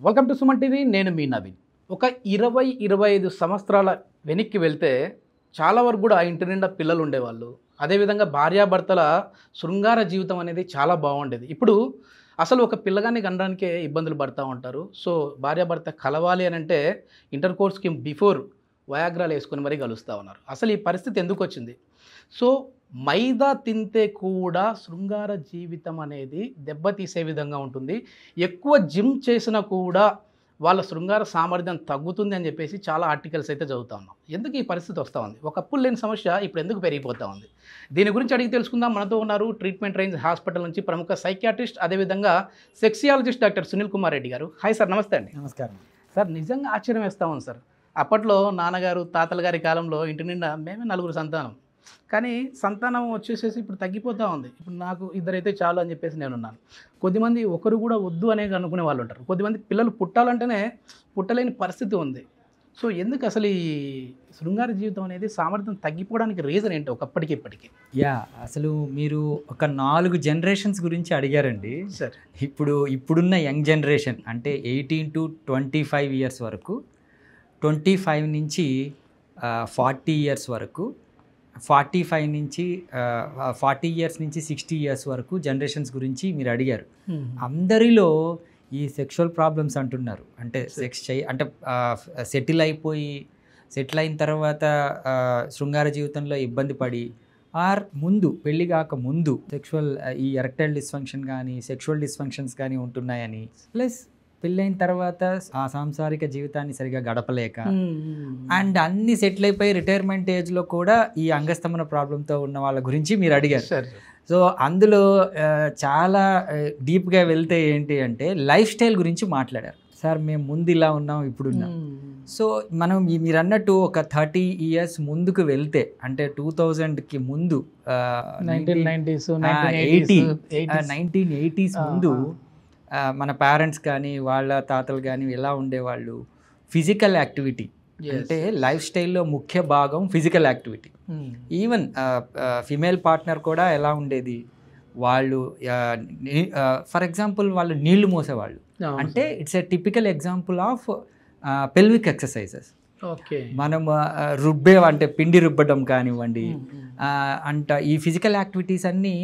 Welcome to Suman TV. నేను మీ నవీన్. ఒక 20-25 సంవత్సరాల వెనక్కి వెళ్తే చాలా వరకు కూడా ఆ ఇంటి నిండా పిల్లలు ఉండేవాళ్ళు. అదేవిధంగా భార్యాభర్తల శృంగార జీవితం అనేది చాలా బాగుండేది. ఇప్పుడు అసలు ఒక పిల్లగాన్ని కనడానికే ఇబ్బందులు పడుతూ ఉంటారు. సో భార్యాభర్త కలవాలి అని అంటే ఇంటర్ కోర్స్కి బిఫోర్ వయాగ్రాలు వేసుకొని మరీ కలుస్తూ ఉన్నారు. అసలు ఈ పరిస్థితి ఎందుకు వచ్చింది? సో మైదా తింటే కూడా శృంగార జీవితం అనేది దెబ్బతీసే విధంగా ఉంటుంది. ఎక్కువ జిమ్ చేసినా కూడా వాళ్ళ శృంగార సామర్థ్యం తగ్గుతుంది అని చెప్పేసి చాలా ఆర్టికల్స్ అయితే చదువుతా ఉన్నాం. ఎందుకు ఈ పరిస్థితి వస్తూ ఉంది? ఒకప్పుడు లేని సమస్య ఇప్పుడు ఎందుకు పెరిగిపోతూ ఉంది? దీని గురించి అడిగి తెలుసుకుందాం. మనతో ఉన్నారు ట్రీట్మెంట్ రేంజ్ హాస్పిటల్ నుంచి ప్రముఖ సైకియాట్రిస్ట్, అదేవిధంగా సెక్సియాలజిస్ట్ డాక్టర్ సునీల్ కుమార్ రెడ్డి గారు. హాయ్ సార్, నమస్తే అండి. నమస్కారం సార్, నిజంగా ఆశ్చర్యం వేస్తూ ఉంది సార్. అప్పట్లో నాన్నగారు తాతల గారి కాలంలో ఇంటి నిండా మేమే 4 సంతానం, కానీ సంతానం వచ్చేసేసి ఇప్పుడు తగ్గిపోతూ ఉంది. ఇప్పుడు నాకు ఇద్దరైతే చాలు అని చెప్పేసి నేనున్నాను. కొద్దిమంది ఒకరు కూడా వద్దు అనే అనుకునే వాళ్ళు ఉంటారు. కొద్దిమంది పిల్లలు పుట్టాలంటేనే పుట్టలేని పరిస్థితి ఉంది. సో ఎందుకు అసలు ఈ శృంగార జీవితం అనేది సామర్థ్యం తగ్గిపోవడానికి రీజన్ ఏంటి ఒకప్పటికి ఇప్పటికి? అసలు మీరు ఒక 4 జనరేషన్స్ గురించి అడిగారండి. సార్, ఇప్పుడున్న యంగ్ జనరేషన్ అంటే 18 to 25 ఇయర్స్ వరకు, 25 నుంచి 40 ఇయర్స్ వరకు, 45 నుంచి 40 ఇయర్స్ నుంచి 60 ఇయర్స్ వరకు జనరేషన్స్ గురించి మీరు అడిగారు. అందరిలో ఈ సెక్షువల్ ప్రాబ్లమ్స్ అంటున్నారు. అంటే సెటిల్ అయిన తర్వాత శృంగార జీవితంలో ఇబ్బంది పడి, ఆర్ ముందు పెళ్లి కాక ముందు ఈ ఎరెక్టైల్ డిస్ఫంక్షన్ కానీ సెక్షువల్ డిస్ఫంక్షన్స్ కానీ ఉంటున్నాయని, ప్లస్ పెళ్ళైన తర్వాత ఆ సాంసారిక జీవితాన్ని సరిగా గడపలేక, అండ్ అన్ని సెటిల్ అయిపోయి రిటైర్మెంట్ ఏజ్లో కూడా ఈ అంగస్తమన ప్రాబ్లంతో ఉన్న వాళ్ళ గురించి మీరు అడిగారు. సో అందులో చాలా డీప్గా వెళ్తే ఏంటి అంటే లైఫ్ స్టైల్ గురించి మాట్లాడారు. సార్, మేము ముందు ఇలా ఉన్నాం, ఇప్పుడు ఉన్నాం. సో మనం మీరు అన్నట్టు ఒక 30 ఇయర్స్ ముందుకు వెళ్తే, అంటే 2000కి ముందు 1980s ముందు మన పేరెంట్స్ కానీ వాళ్ళ తాతలు కానీ ఎలా ఉండేవాళ్ళు? ఫిజికల్ యాక్టివిటీ అంటే లైఫ్ స్టైల్లో ముఖ్య భాగం physical activity. Even female partner కూడా ఎలా ఉండేది? వాళ్ళు ఫర్ ఎగ్జాంపుల్ వాళ్ళు నీళ్లు మోసేవాళ్ళు. అంటే it's a typical example of pelvic exercises. మనం అంటే పిండి రుబ్బడం కానివ్వండి, ఈ ఫిజికల్ యాక్టివిటీస్ అన్నీ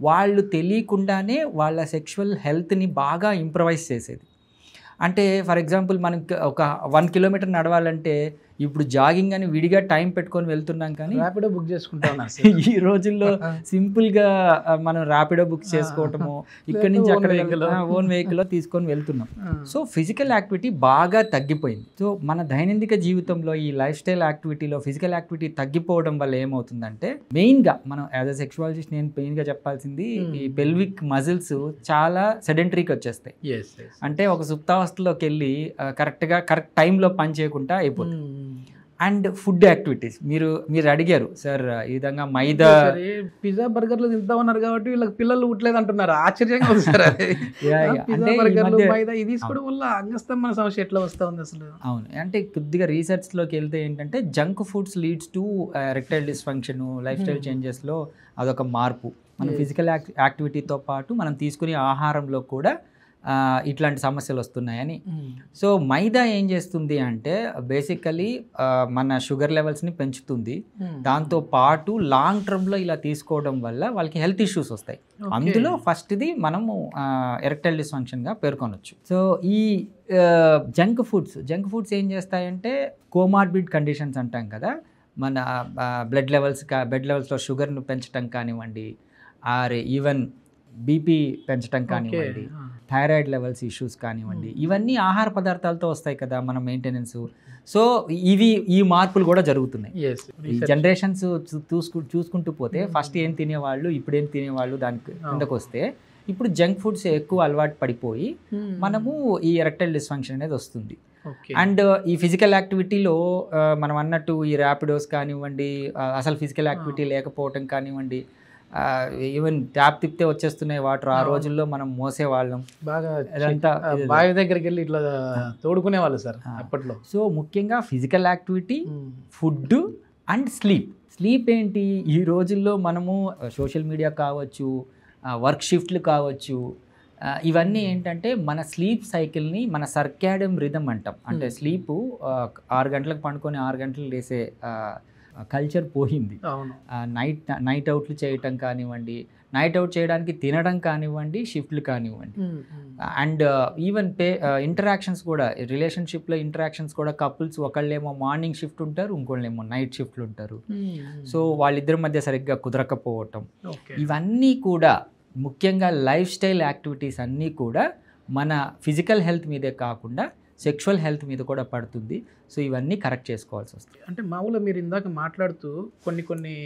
వాళ్ళు తెలియకుండానే వాళ్ళ సెక్షువల్ హెల్త్ని బాగా ఇంప్రవైజ్ చేసేది. అంటే ఫర్ ఎగ్జాంపుల్ మనకి ఒక 1 కిలోమీటర్ నడవాలంటే ఇప్పుడు జాగింగ్ అని విడిగా టైం పెట్టుకొని వెళ్తున్నాం, కానీ ర్యాపిడో బుక్ చేసుకుంటాం. ఈ రోజుల్లో సింపుల్గా మనం ర్యాపిడో బుక్ చేసుకోవటము, ఇక్కడి నుంచి అక్కడ ఓన్ వెహికల్లో తీసుకొని వెళ్తున్నాం. సో ఫిజికల్ యాక్టివిటీ బాగా తగ్గిపోయింది. సో మన దైనందిక జీవితంలో ఈ లైఫ్ స్టైల్ యాక్టివిటీలో ఫిజికల్ యాక్టివిటీ తగ్గిపోవడం వల్ల ఏమవుతుందంటే, మెయిన్గా మనం యాజ్ అ సెక్షువాలజిస్ట్ నేను మెయిన్గా చెప్పాల్సింది, ఈ పెల్విక్ మజిల్స్ చాలా సెడెంటరీకి వచ్చేస్తాయి. అంటే ఒక సుప్తావస్థలోకి వెళ్ళి కరెక్ట్ టైంలో పని చేయకుండా అయిపోతుంది. అండ్ ఫుడ్ యాక్టివిటీస్ మీరు అడిగారు సార్, ఈ విధంగా మైదా పిజ్జా బర్గర్లు తింటా ఉన్నారు కాబట్టి వీళ్ళకి పిల్లలు పుట్టలేదు అంటున్నారు. ఆశ్చర్యంగా ఉంది సార్. మైదా ఇది తీసుకోవడం వల్ల అంగస్తమన సమస్య ఎట్లా వస్తూ ఉంది అసలు? అవును, అంటే కొద్దిగా రీసెర్చ్లోకి వెళ్తే ఏంటంటే junk foods leads to erectile dysfunction, lifestyle చేంజెస్లో అదొక మార్పు. మన ఫిజికల్ యాక్టివిటీతో పాటు మనం తీసుకునే ఆహారంలో కూడా ఇట్లాంటి సమస్యలు వస్తున్నాయని. సో మైదా ఏం చేస్తుంది అంటే బేసికలీ మన షుగర్ లెవెల్స్ని పెంచుతుంది. దాంతో పాటు లాంగ్ టర్మ్లో ఇలా తీసుకోవడం వల్ల వాళ్ళకి హెల్త్ ఇష్యూస్ వస్తాయి. అందులో ఫస్ట్ది మనము ఎరెక్టైల్ డిస్ఫంక్షన్గా పేర్కొనవచ్చు. సో ఈ జంక్ ఫుడ్స్ ఏం చేస్తాయంటే కోమార్బిడ్ కండిషన్స్ అంటాం కదా, మన బ్లడ్ లెవెల్స్లో షుగర్ను పెంచడం కానివ్వండి, ఆర్ ఈవెన్ బీపీ పెంచడం కానివ్వండి, థైరాయిడ్ లెవెల్స్ ఇష్యూస్ కానివ్వండి, ఇవన్నీ ఆహార పదార్థాలతో వస్తాయి కదా మన మెయింటెనెన్స్. సో ఈ మార్పులు కూడా జరుగుతున్నాయి. ఈ జనరేషన్స్ చూసుకుంటూ పోతే ఫస్ట్ ఏం తినేవాళ్ళు, ఇప్పుడు ఏం తినేవాళ్ళు, దానికి కిందకు వస్తే ఇప్పుడు జంక్ ఫుడ్స్ ఎక్కువ అలవాటు పడిపోయి మనము ఈ ఎరెక్టైల్ డిస్ఫంక్షన్ అనేది వస్తుంది. అండ్ ఈ ఫిజికల్ యాక్టివిటీలో మనం అన్నట్టు ఈ ర్యాపిడోస్ కానివ్వండి, అసలు ఫిజికల్ యాక్టివిటీ లేకపోవటం కానివ్వండి, ఈవెన్ ట్యాప్ తిప్పితే వచ్చేస్తున్నాయి వాటర్. ఆ రోజుల్లో మనం మోసేవాళ్ళం, బాగా బావి దగ్గరికి వెళ్ళి ఇట్లా తోడుకునే వాళ్ళు సార్ అప్పట్లో. సో ముఖ్యంగా physical activity, food and sleep ఏంటి, ఈ రోజుల్లో మనము సోషల్ మీడియా కావచ్చు, వర్క్ షిఫ్ట్లు కావచ్చు, ఇవన్నీ ఏంటంటే మన స్లీప్ సైకిల్ని మన సర్కాడియం రిథమ్ అంటాం. అంటే స్లీపు 6 గంటలకు పండుకొని 6 గంటలు లేసే కల్చర్ పోయింది. నైట్ అవుట్లు చేయటం కానివ్వండి, నైట్ అవుట్ చేయడానికి తినడం కానివ్వండి, షిఫ్ట్లు కానివ్వండి, అండ్ ఈవెన్ ఇంటరాక్షన్స్ కూడా, రిలేషన్షిప్లో ఇంటరాక్షన్స్ కూడా కపుల్స్ ఒకళ్ళేమో మార్నింగ్ షిఫ్ట్ ఉంటారు, ఇంకోళ్ళేమో నైట్ షిఫ్ట్లు ఉంటారు. సో వాళ్ళిద్దరి మధ్య సరిగ్గా కుదరకపోవటం, ఇవన్నీ కూడా ముఖ్యంగా లైఫ్ స్టైల్ యాక్టివిటీస్ అన్నీ కూడా మన ఫిజికల్ హెల్త్ మీదే కాకుండా సెక్షువల్ హెల్త్ మీద కూడా పడుతుంది. సో ఇవన్నీ కరెక్ట్ చేసుకోవాల్సి వస్తుంది. అంటే మామూలుగా మీరు ఇందాక మాట్లాడుతూ కొన్ని కొన్ని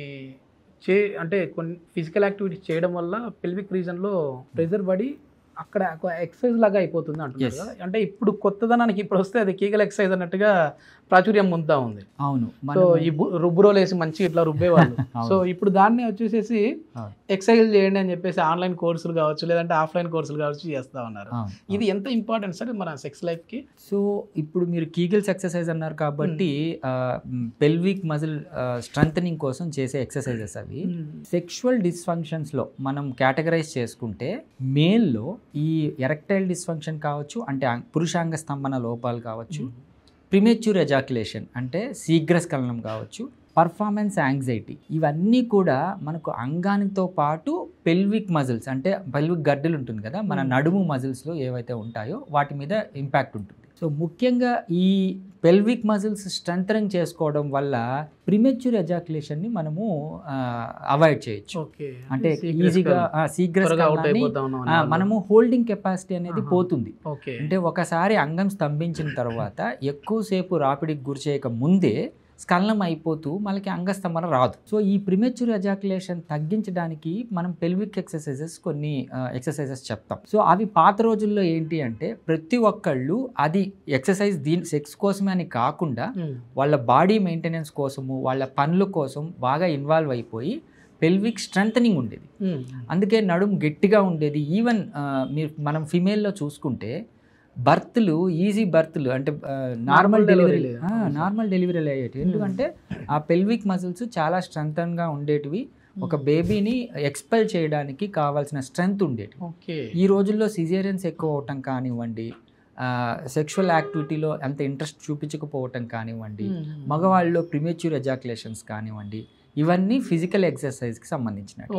ఫిజికల్ యాక్టివిటీస్ చేయడం వల్ల పెల్విక్ రీజన్లో ప్రెజర్ పడి అక్కడ ఎక్సర్సైజ్ లాగా అయిపోతుంది అంటున్నారు కదా. అంటే ఇప్పుడు కొత్తదనానికి ఇప్పుడు వస్తే అది కీగల్ ఎక్సర్సైజ్ అన్నట్టుగా ప్రాచుర్యం పొందుతా ఉంది. అవును. సో ఈ రుబ్బురోలు వేసి మంచిగా ఇట్లా రుబ్బేవాళ్ళు. సో ఇప్పుడు దాన్ని వచ్చేసేసి ఎక్సర్సైజ్ చేయండి అని చెప్పేసి ఆన్లైన్ కోర్సులు కావచ్చు, లేదంటే ఆఫ్లైన్ కోర్సులు కావచ్చు చేస్తా ఉన్నారు. ఇది ఎంత ఇంపార్టెంట్ సార్ మన సెక్స్ లైఫ్కి? సో ఇప్పుడు మీరు కీగల్స్ ఎక్సర్సైజ్ అన్నారు కాబట్టి పెల్విక్ మజిల్ స్ట్రెంథనింగ్ కోసం చేసే ఎక్సర్సైజెస్ అవి. సెక్షువల్ డిస్ఫంక్షన్స్లో మనం కేటగరైజ్ చేసుకుంటే మేల్లో ఈ ఎరెక్టైల్ డిస్ఫంక్షన్ కావచ్చు, అంటే పురుషాంగ స్తంభన లోపాలు కావచ్చు, ప్రిమెచ్యూర్ ఎజాక్యులేషన్ అంటే శీఘ్రస్ఖలనం కావచ్చు, పర్ఫార్మెన్స్ యాంగ్జైటీ, ఇవన్నీ కూడా మనకు అంగానితో పాటు పెల్విక్ మజిల్స్ అంటే పెల్విక్ గడ్డలు ఉంటుంది కదా, మన నడుము మజిల్స్లో ఏవైతే ఉంటాయో వాటి మీద ఇంపాక్ట్ ఉంటుంది. సో ముఖ్యంగా ఈ పెల్విక్ మజిల్స్ స్ట్రెంథనింగ్ చేసుకోవడం వల్ల ప్రిమెచ్యూర్ ఎజాక్యులేషన్ని మనము అవాయిడ్ చేయొచ్చు. అంటే ఈజీగా శీఘ్రస్ఖలనాన్ని మనము హోల్డింగ్ కెపాసిటీ అనేది పోతుంది. అంటే ఒకసారి అంగం స్తంభించిన తర్వాత ఎక్కువసేపు రాపిడికి గురి చేయక ముందే స్ఖలనం అయిపోతూ మనకి అంగస్తంభన రాదు. సో ఈ ప్రిమెచ్యూర్ ఎజాక్యులేషన్ తగ్గించడానికి మనం పెల్విక్ ఎక్సర్సైజెస్ కొన్ని ఎక్సర్సైజెస్ చెప్తాం. సో అవి పాత రోజుల్లో ఏంటి అంటే ప్రతి ఒక్కళ్ళు అది ఎక్సర్సైజ్ సెక్స్ కోసమే అని కాకుండా వాళ్ళ బాడీ మెయింటెనెన్స్ కోసము, వాళ్ళ పనుల కోసం బాగా ఇన్వాల్వ్ అయిపోయి పెల్విక్ స్ట్రెంథనింగ్ ఉండేది. అందుకే నడుము గట్టిగా ఉండేది. ఈవెన్ మనం ఫిమేల్లో చూసుకుంటే బర్త్లు ఈజీ బర్త్లు అంటే నార్మల్ డెలివరీలు అయ్యేవి. ఎందుకంటే ఆ పెల్విక్ మజిల్స్ చాలా స్ట్రెంథన్గా ఉండేటివి. ఒక బేబీని ఎక్స్పెల్ చేయడానికి కావాల్సిన స్ట్రెంగ్త్ ఉండేది. ఈ రోజుల్లో సిజేరియన్స్ ఎక్కువ అవటం కానివ్వండి, సెక్షువల్ యాక్టివిటీలో అంత ఇంట్రెస్ట్ చూపించకపోవటం కానివ్వండి, మగవాళ్ళలో ప్రిమెచ్యూర్ ఎజాక్యులేషన్స్ కానివ్వండి, ఇవన్నీ ఫిజికల్ ఎక్సర్సైజ్కి సంబంధించినవి.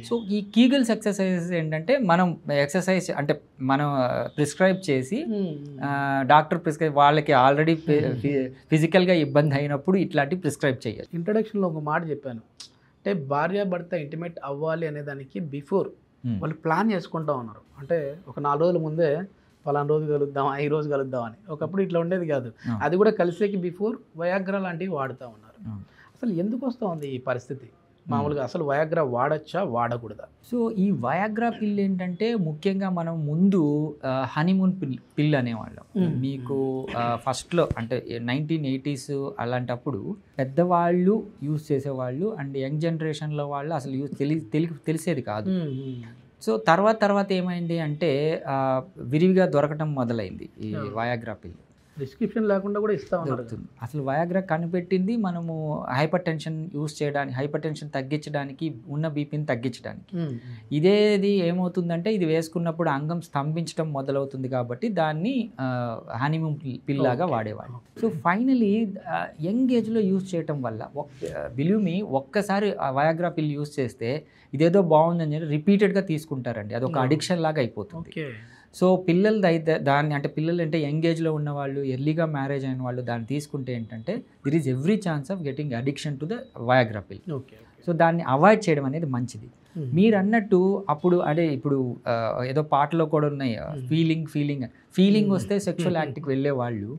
సో ఈ కీగల్స్ ఎక్సర్సైజెస్ ఏంటంటే మనం ఎక్సర్సైజ్ అంటే మనం ప్రిస్క్రైబ్ చేసి డాక్టర్ ప్రిస్క్రైబ్ వాళ్ళకి ఆల్రెడీ ఫిజికల్గా ఇబ్బంది అయినప్పుడు ఇట్లాంటివి ప్రిస్క్రైబ్ చేయాలి. ఇంట్రడక్షన్లో ఒక మాట చెప్పాను, అంటే భార్యాభర్త ఇంటిమేట్ అవ్వాలి అనే దానికి బిఫోర్ వాళ్ళు ప్లాన్ చేసుకుంటా ఉన్నారు. అంటే ఒక 4 రోజుల ముందే పలానా రోజు కలుద్దాం, ఈ రోజు కలుద్దాం అని. ఒకప్పుడు ఇట్లా ఉండేది కాదు. అది కూడా కలిసేకి బిఫోర్ వయాగ్రా లాంటివి వాడుతూ ఉన్నారు. అసలు ఎందుకు వస్తూ ఉంది ఈ పరిస్థితి? మామూలుగా అసలు వయాగ్రా వాడచ్చా వాడకూడదా? సో ఈ వయాగ్రా పిల్ ఏంటంటే ముఖ్యంగా మనం ముందు హనీమూన్ పిల్ అనేవాళ్ళం. మీకు ఫస్ట్లో అంటే 1980s అలాంటప్పుడు పెద్దవాళ్ళు యూజ్ చేసేవాళ్ళు, అండ్ యంగ్ జనరేషన్లో వాళ్ళు అసలు తెలిసేది కాదు. సో తర్వాత ఏమైంది అంటే విరివిగా దొరకటం మొదలైంది ఈ వయాగ్రా పిల్. డిస్క్రిప్షన్ లేకుండా కూడా ఇస్తా ఉన్నారు. అసలు వయాగ్రా కనిపెట్టింది మనము హైపర్ టెన్షన్ యూజ్ చేయడానికి, హైపర్ టెన్షన్ తగ్గించడానికి, ఉన్న బీపీని తగ్గించడానికి. ఇదేది ఏమవుతుందంటే ఇది వేసుకున్నప్పుడు అంగం స్తంభించడం మొదలవుతుంది కాబట్టి దాన్ని హనీమూన్ పిల్ లాగా వాడేవాళ్ళు. సో ఫైనలీ యంగ్ ఏజ్లో యూజ్ చేయటం వల్ల బిలీవ్ మీ ఒక్కసారి వయాగ్రా పిల్ యూజ్ చేస్తే ఇదేదో బాగుందని చెప్పి రిపీటెడ్గా తీసుకుంటారండి. అది ఒక అడిక్షన్ లాగా అయిపోతుంది. సో పిల్లలు అయితే దాన్ని అంటే పిల్లలు అంటే యంగ్ ఏజ్లో ఉన్నవాళ్ళు, ఎర్లీగా మ్యారేజ్ అయిన వాళ్ళు దాన్ని తీసుకుంటే ఏంటంటే దిర్ is every chance of getting addiction to the Viagra పిల్. సో దాన్ని అవాయిడ్ చేయడం అనేది మంచిది. మీరు అన్నట్టు అప్పుడు అదే ఇప్పుడు ఏదో పాటలో కూడా ఉన్నాయి, ఫీలింగ్ వస్తే సెక్షువల్ యాక్ట్కి వెళ్ళే వాళ్ళు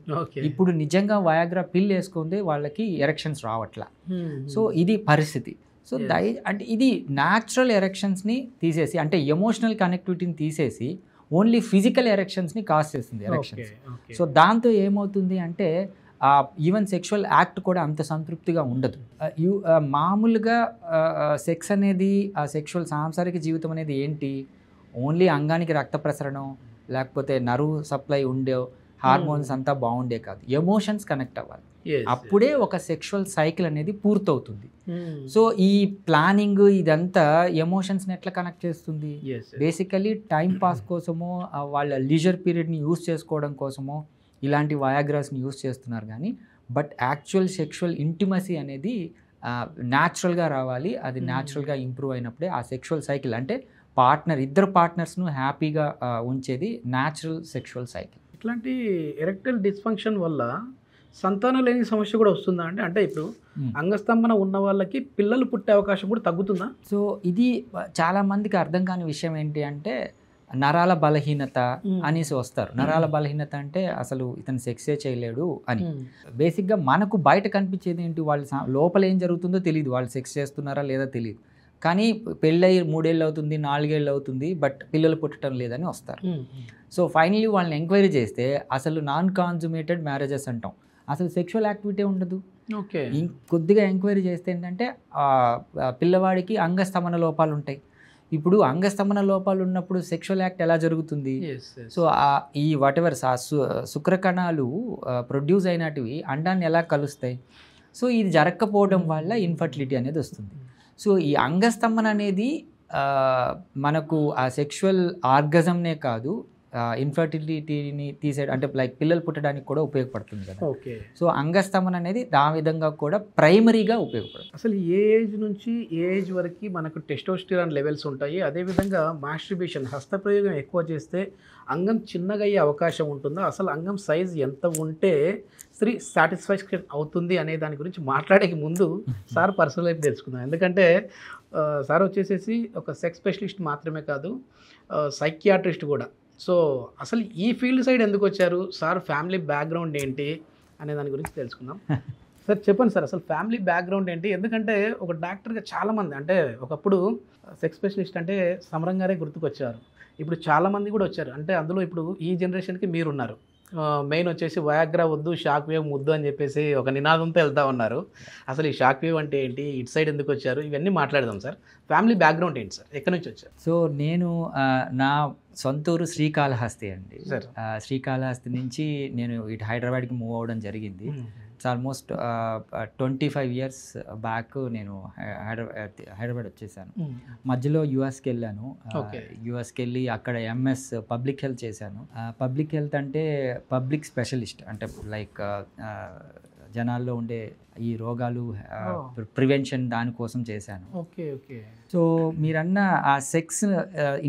ఇప్పుడు నిజంగా వయాగ్రా పిల్ వేసుకుంటే వాళ్ళకి ఎరెక్షన్స్ రావట్లా. సో ఇది పరిస్థితి. సో అంటే ఇది న్యాచురల్ ఎరెక్షన్స్ని తీసేసి, అంటే ఎమోషనల్ కనెక్టివిటీని తీసేసి ఓన్లీ ఫిజికల్ ఎరెక్షన్స్ని కాజ్ చేస్తుంది ఎరెక్షన్స్. సో దాంతో ఏమవుతుంది అంటే ఈవెన్ సెక్షువల్ యాక్ట్ కూడా అంత సంతృప్తిగా ఉండదు. మామూలుగా సెక్స్ అనేది ఆ సెక్షువల్ సాంసారిక జీవితం అనేది ఏంటి, ఓన్లీ అంగానికి రక్త ప్రసరణం లేకపోతే నర్వ్ సప్లై ఉండే హార్మోన్స్ అంతా బాగుండే కాదు, ఎమోషన్స్ కనెక్ట్ అవ్వాలి. అప్పుడే ఒక సెక్షువల్ సైకిల్ అనేది పూర్తవుతుంది. సో ఈ ప్లానింగ్ ఇదంతా ఎమోషన్స్ని ఎట్లా కనెక్ట్ చేస్తుంది? బేసికలీ టైం పాస్ కోసమో వాళ్ళ లీజర్ పీరియడ్ని యూస్ చేసుకోవడం కోసమో ఇలాంటి వయాగ్రాస్ని యూస్ చేస్తున్నారు. కానీ బట్ యాక్చువల్ సెక్షువల్ ఇంటిమసీ అనేది న్యాచురల్గా రావాలి. అది న్యాచురల్గా ఇంప్రూవ్ అయినప్పుడే ఆ సెక్షువల్ సైకిల్, అంటే ఇద్దరు పార్ట్నర్స్ను హ్యాపీగా ఉంచేది న్యాచురల్ సెక్షువల్ సైకిల్. ఇట్లాంటి ఎరెక్టైల్ డిస్ఫంక్షన్ వల్ల సంతానం లేని సమస్య కూడా వస్తుందా? అంటే ఇప్పుడు అంగస్తంభన ఉన్న వాళ్ళకి పిల్లలు పుట్టే అవకాశం కూడా తగ్గుతుందా? సో ఇది చాలా మందికి అర్థం కాని విషయం ఏంటి అంటే నరాల బలహీనత అనేసి వస్తారు. నరాల బలహీనత అంటే అసలు ఇతను సెక్సే చేయలేడు అని. బేసిక్గా మనకు బయట కనిపించేది ఏంటి? వాళ్ళు లోపల ఏం జరుగుతుందో తెలియదు. వాళ్ళు సెక్స్ చేస్తున్నారా లేదా తెలియదు. కానీ పెళ్ళై 3 ఏళ్ళు అవుతుంది, 4 ఏళ్ళు అవుతుంది, బట్ పిల్లలు పుట్టడం లేదని వస్తారు. సో ఫైనలీ వాళ్ళని ఎంక్వైరీ చేస్తే అసలు నాన్ కాన్జుమేటెడ్ మ్యారేజెస్ అంటాం, అసలు సెక్షువల్ యాక్టివిటీ ఉండదు. ఓకే. కొద్దిగా ఎంక్వైరీ చేస్తే ఏంటంటే పిల్లవాడికి అంగస్తంభన లోపాలు ఉంటాయి. ఇప్పుడు అంగస్తంభన లోపాలు ఉన్నప్పుడు సెక్షువల్ యాక్ట్ ఎలా జరుగుతుంది? సో ఈ వాటెవర్ శుక్రకణాలు ప్రొడ్యూస్ అయినటివి అండాన్ని ఎలా కలుస్తాయి? సో ఇది జరగకపోవడం వల్ల ఇన్ఫర్టిలిటీ అనేది వస్తుంది. సో ఈ అంగస్తంభన అనేది మనకు ఆ సెక్షువల్ ఆర్గజంనే కాదు, ఇన్ఫర్టిలిటీని తీసేయడం అంటే లైక్ పిల్లలు పుట్టడానికి కూడా ఉపయోగపడుతుంది కదా. ఓకే. సో అంగస్తంభన అనేది ఆ విధంగా కూడా ప్రైమరీగా ఉపయోగపడుతుంది. అసలు ఏ ఏజ్ నుంచి ఏ ఏజ్ వరకు మనకు టెస్టోస్టిరాన్ లెవెల్స్ ఉంటాయి? అదేవిధంగా మాస్టర్బేషన్ హస్తప్రయోగం ఎక్కువ చేస్తే అంగం చిన్నగా అయ్యే అవకాశం ఉంటుందా? అసలు అంగం సైజ్ ఎంత ఉంటే స్త్రీ సాటిస్ఫాక్షన్ అవుతుంది అనే దాని గురించి మాట్లాడే ముందు సార్ పర్సనల్ లైఫ్ తెలుసుకుందాం. ఎందుకంటే సార్ వచ్చేసేసి ఒక సెక్స్ స్పెషలిస్ట్ మాత్రమే కాదు, సైకియాట్రిస్ట్ కూడా. సో అసలు ఈ ఫీల్డ్ సైడ్ ఎందుకు వచ్చారు సార్? ఫ్యామిలీ బ్యాక్గ్రౌండ్ ఏంటి అనే దాని గురించి తెలుసుకుందాం. సార్ చెప్పండి సార్, అసలు ఫ్యామిలీ బ్యాక్గ్రౌండ్ ఏంటి? ఎందుకంటే ఒక డాక్టర్గా చాలామంది, అంటే ఒకప్పుడు సెక్స్ స్పెషలిస్ట్ అంటే సమరం గారే గుర్తుకొచ్చారు, ఇప్పుడు చాలామంది కూడా వచ్చారు. అంటే అందులో ఇప్పుడు ఈ జనరేషన్కి మీరున్నారు. మెయిన్ వచ్చేసి వయాగ్రా వద్దు, షాక్ వేవ్ ముద్దు అని చెప్పేసి ఒక నినాదంతో వెళ్తూ ఉన్నారు. అసలు ఈ షాక్ వేవ్ అంటే ఏంటి, ఇటు సైడ్ ఎందుకు వచ్చారు, ఇవన్నీ మాట్లాడదాం సార్. ఫ్యామిలీ బ్యాక్గ్రౌండ్ ఏంటి సార్, ఎక్కడి నుంచి వచ్చారు? సో నేను నా సొంతూరు శ్రీకాళహస్తి అండి. సార్ శ్రీకాళహస్తి నుంచి నేను ఇటు హైదరాబాద్కి మూవ్ అవ్వడం జరిగింది. ఇట్స్ ఆల్మోస్ట్ 25 years బ్యాక్ నేను హైదరాబాద్ వచ్చేసాను. మధ్యలో యుఎస్కి వెళ్ళాను. యుఎస్కి వెళ్ళి అక్కడ ఎంఎస్ పబ్లిక్ హెల్త్ చేశాను. పబ్లిక్ హెల్త్ అంటే పబ్లిక్ స్పెషలిస్ట్, అంటే లైక్ జనాల్లో ఉండే ఈ రోగాలు ప్రివెన్షన్ దానికోసం చేశాను. Okay okay. సో మీరన్న ఆ సెక్స్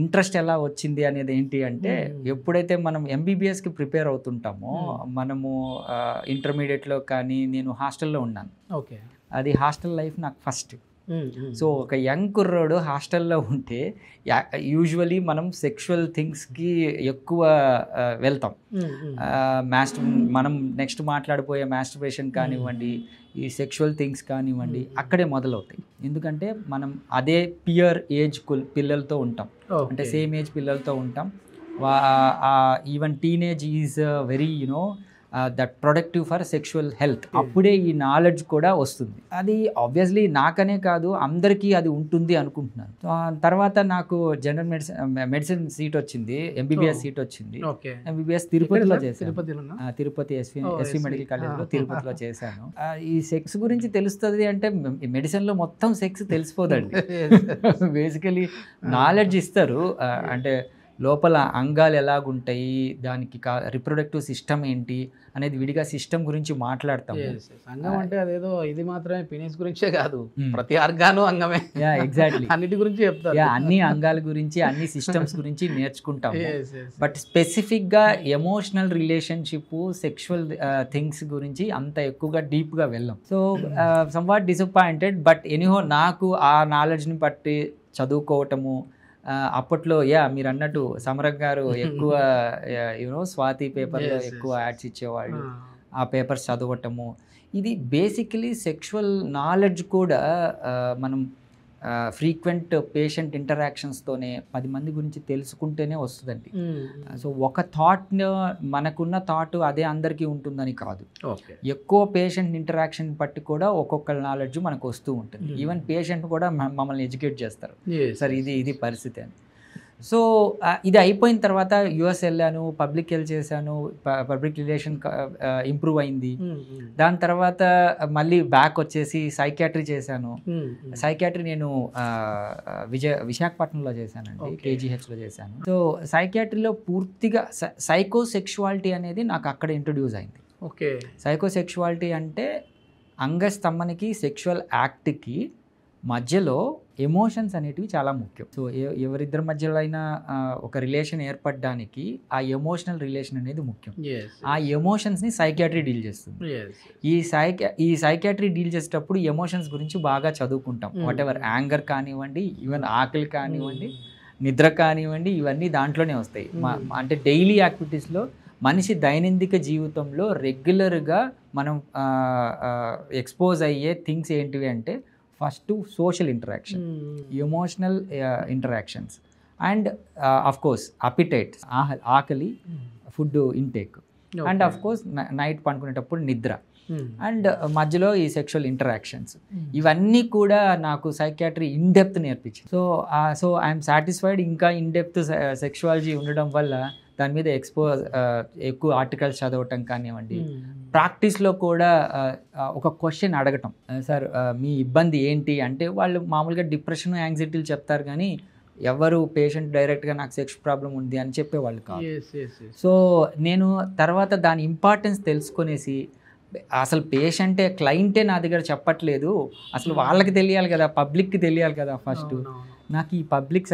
ఇంట్రెస్ట్ ఎలా వచ్చింది అనేది ఏంటి అంటే, ఎప్పుడైతే మనం ఎంబీబీఎస్కి ప్రిపేర్ అవుతుంటామో, మనము ఇంటర్మీడియట్లో కానీ నేను హాస్టల్లో ఉన్నాను. ఓకే. అది హాస్టల్ లైఫ్ నాకు ఫస్ట్. సో ఒక యంగ్ కుర్రోడు హాస్టల్లో ఉంటే యూజువలీ మనం సెక్షువల్ థింగ్స్కి ఎక్కువ వెళ్తాం. మనం నెక్స్ట్ మాట్లాడిపోయే మాస్టర్బేషన్ కానివ్వండి, ఈ సెక్షువల్ థింగ్స్ కానివ్వండి, అక్కడే మొదలవుతాయి. ఎందుకంటే మనం అదే పియర్ ఏజ్ పిల్లలతో ఉంటాం, అంటే సేమ్ ఏజ్ పిల్లలతో ఉంటాం. Even teenage is very that productive for sexual health. అప్పుడే ఈ నాలెడ్జ్ కూడా వస్తుంది. అది ఆబ్వియస్లీ నాకనే కాదు అందరికీ అది ఉంటుంది అనుకుంటున్నాను. తర్వాత నాకు జనరల్ మెడిసిన్ సీట్ వచ్చింది, ఎంబీబీఎస్ సీట్ వచ్చింది. ఎంబీబీఎస్ తిరుపతిలో చేశాను. తిరుపతి ఎస్వి మెడికల్ కాలేజ్లో తిరుపతిలో చేశాను. ఈ సెక్స్ గురించి తెలుస్తుంది అంటే మెడిసిన్లో మొత్తం సెక్స్ తెలిసిపోదండి. బేసికలీ నాలెడ్జ్ ఇస్తారు, అంటే లోపల అంగాలు ఎలాగుంటాయి, దానికి రిప్రొడక్టివ్ సిస్టమ్ ఏంటి అనేది విడిగా సిస్టమ్ గురించి మాట్లాడతాము. అంగం అంటే అదేదో ఇది మాత్రమే పెనిస్ గురించే కాదు, ప్రతి ఆర్గాను అంగమే. ఎగ్జాక్ట్లీ, అన్నిటి గురించి చెప్తారు. అన్ని అంగాల గురించి, అన్ని సిస్టమ్స్ గురించి నేర్చుకుంటాము. బట్ స్పెసిఫిక్గా ఎమోషనల్ రిలేషన్షిప్, సెక్షువల్ థింగ్స్ గురించి అంత ఎక్కువగా డీప్గా వెళ్ళాం. So somewhat disappointed, but anyhow నాకు ఆ నాలెడ్జ్ని బట్టి చదువుకోవటము, అప్పట్లో మీరు అన్నట్టు సమరం గారు ఎక్కువ స్వాతి పేపర్లో ఎక్కువ యాడ్స్ ఇచ్చేవాళ్ళు, ఆ పేపర్స్ చదవటము, ఇది బేసికలీ సెక్షువల్ నాలెడ్జ్ కూడా మనం ఫ్రీక్వెంట్ పేషెంట్ ఇంటరాక్షన్స్తోనే 10 మంది గురించి తెలుసుకుంటేనే వస్తుందండి. సో ఒక మనకున్న థాట్ అదే అందరికీ ఉంటుందని కాదు, ఎక్కువ పేషెంట్ ఇంటరాక్షన్ బట్టి కూడా ఒక్కొక్క నాలెడ్జ్ మనకు వస్తూ ఉంటుంది. ఈవెన్ పేషెంట్ కూడా మమ్మల్ని ఎడ్యుకేట్ చేస్తారు, సార్ ఇది పరిస్థితి అని. సో ఇది అయిపోయిన తర్వాత యుఎస్ వెళ్ళాను, పబ్లిక్ హెల్త్ చేశాను, పబ్లిక్ రిలేషన్ ఇంప్రూవ్ అయింది. దాని తర్వాత మళ్ళీ బ్యాక్ వచ్చేసి సైకాట్రీ చేశాను. సైకాట్రీ నేను విశాఖపట్నంలో చేశానండి, కేజీహెచ్లో చేశాను. సో సైకాట్రీలో పూర్తిగా సైకోసెక్షువాలిటీ అనేది నాకు అక్కడ ఇంట్రొడ్యూస్ అయింది. ఓకే. సైకోసెక్షువాలిటీ అంటే అంగస్తంభనకి సెక్షువల్ యాక్ట్కి మధ్యలో ఎమోషన్స్ అనేటివి చాలా ముఖ్యం. సో ఎవరిద్దరి మధ్యలో అయినా ఒక రిలేషన్ ఏర్పడడానికి ఆ ఎమోషనల్ రిలేషన్ అనేది ముఖ్యం. ఆ ఎమోషన్స్ని సైకాట్రీ డీల్ చేస్తుంది. ఈ సైకాట్రీ డీల్ చేసేటప్పుడు ఎమోషన్స్ గురించి బాగా చదువుకుంటాం. వాట్ ఎవర్ యాంగర్ కానివ్వండి, ఈవెన్ ఆకలి కానివ్వండి, నిద్ర కానివ్వండి, ఇవన్నీ దాంట్లోనే వస్తాయి. అంటే డైలీ యాక్టివిటీస్లో మనిషి దైనందిక జీవితంలో రెగ్యులర్గా మనం ఎక్స్పోజ్ అయ్యే థింగ్స్ ఏంటివి అంటే first social interaction, emotional interactions, and of course appetite, ఆకలి, food intake, and of course night పడుకునేటప్పుడు నిద్ర, అండ్ మధ్యలో ఈ సెక్షువల్ ఇంటరాక్షన్స్. ఇవన్నీ కూడా నాకు సైకాట్రీ ఇన్ డెప్త్ నేర్పించింది. So I'm satisfied. ఇంకా ఇన్ డెప్త్ సెక్షువాలజీ ఉండడం వల్ల దాని మీద ఎక్కువ ఆర్టికల్స్ చదవటం కానివ్వండి, ప్రాక్టీస్లో కూడా ఒక క్వశ్చన్ అడగటం, సార్ మీ ఇబ్బంది ఏంటి అంటే వాళ్ళు మామూలుగా డిప్రెషన్, యాంగ్జైటీలు చెప్తారు కానీ ఎవరు పేషెంట్ డైరెక్ట్గా నాకు సెక్స్ ప్రాబ్లం ఉంది అని చెప్పేవాళ్ళు కాదు. సో నేను తర్వాత దాని ఇంపార్టెన్స్ తెలుసుకొనేసి అసలు పేషెంంటే క్లయింటే నా దగ్గర చెప్పట్లేదు, అసలు వాళ్ళకి తెలియాలి కదా, పబ్లిక్కి తెలియాలి కదా. ఫస్ట్ నాకు ఈ పబ్లిక్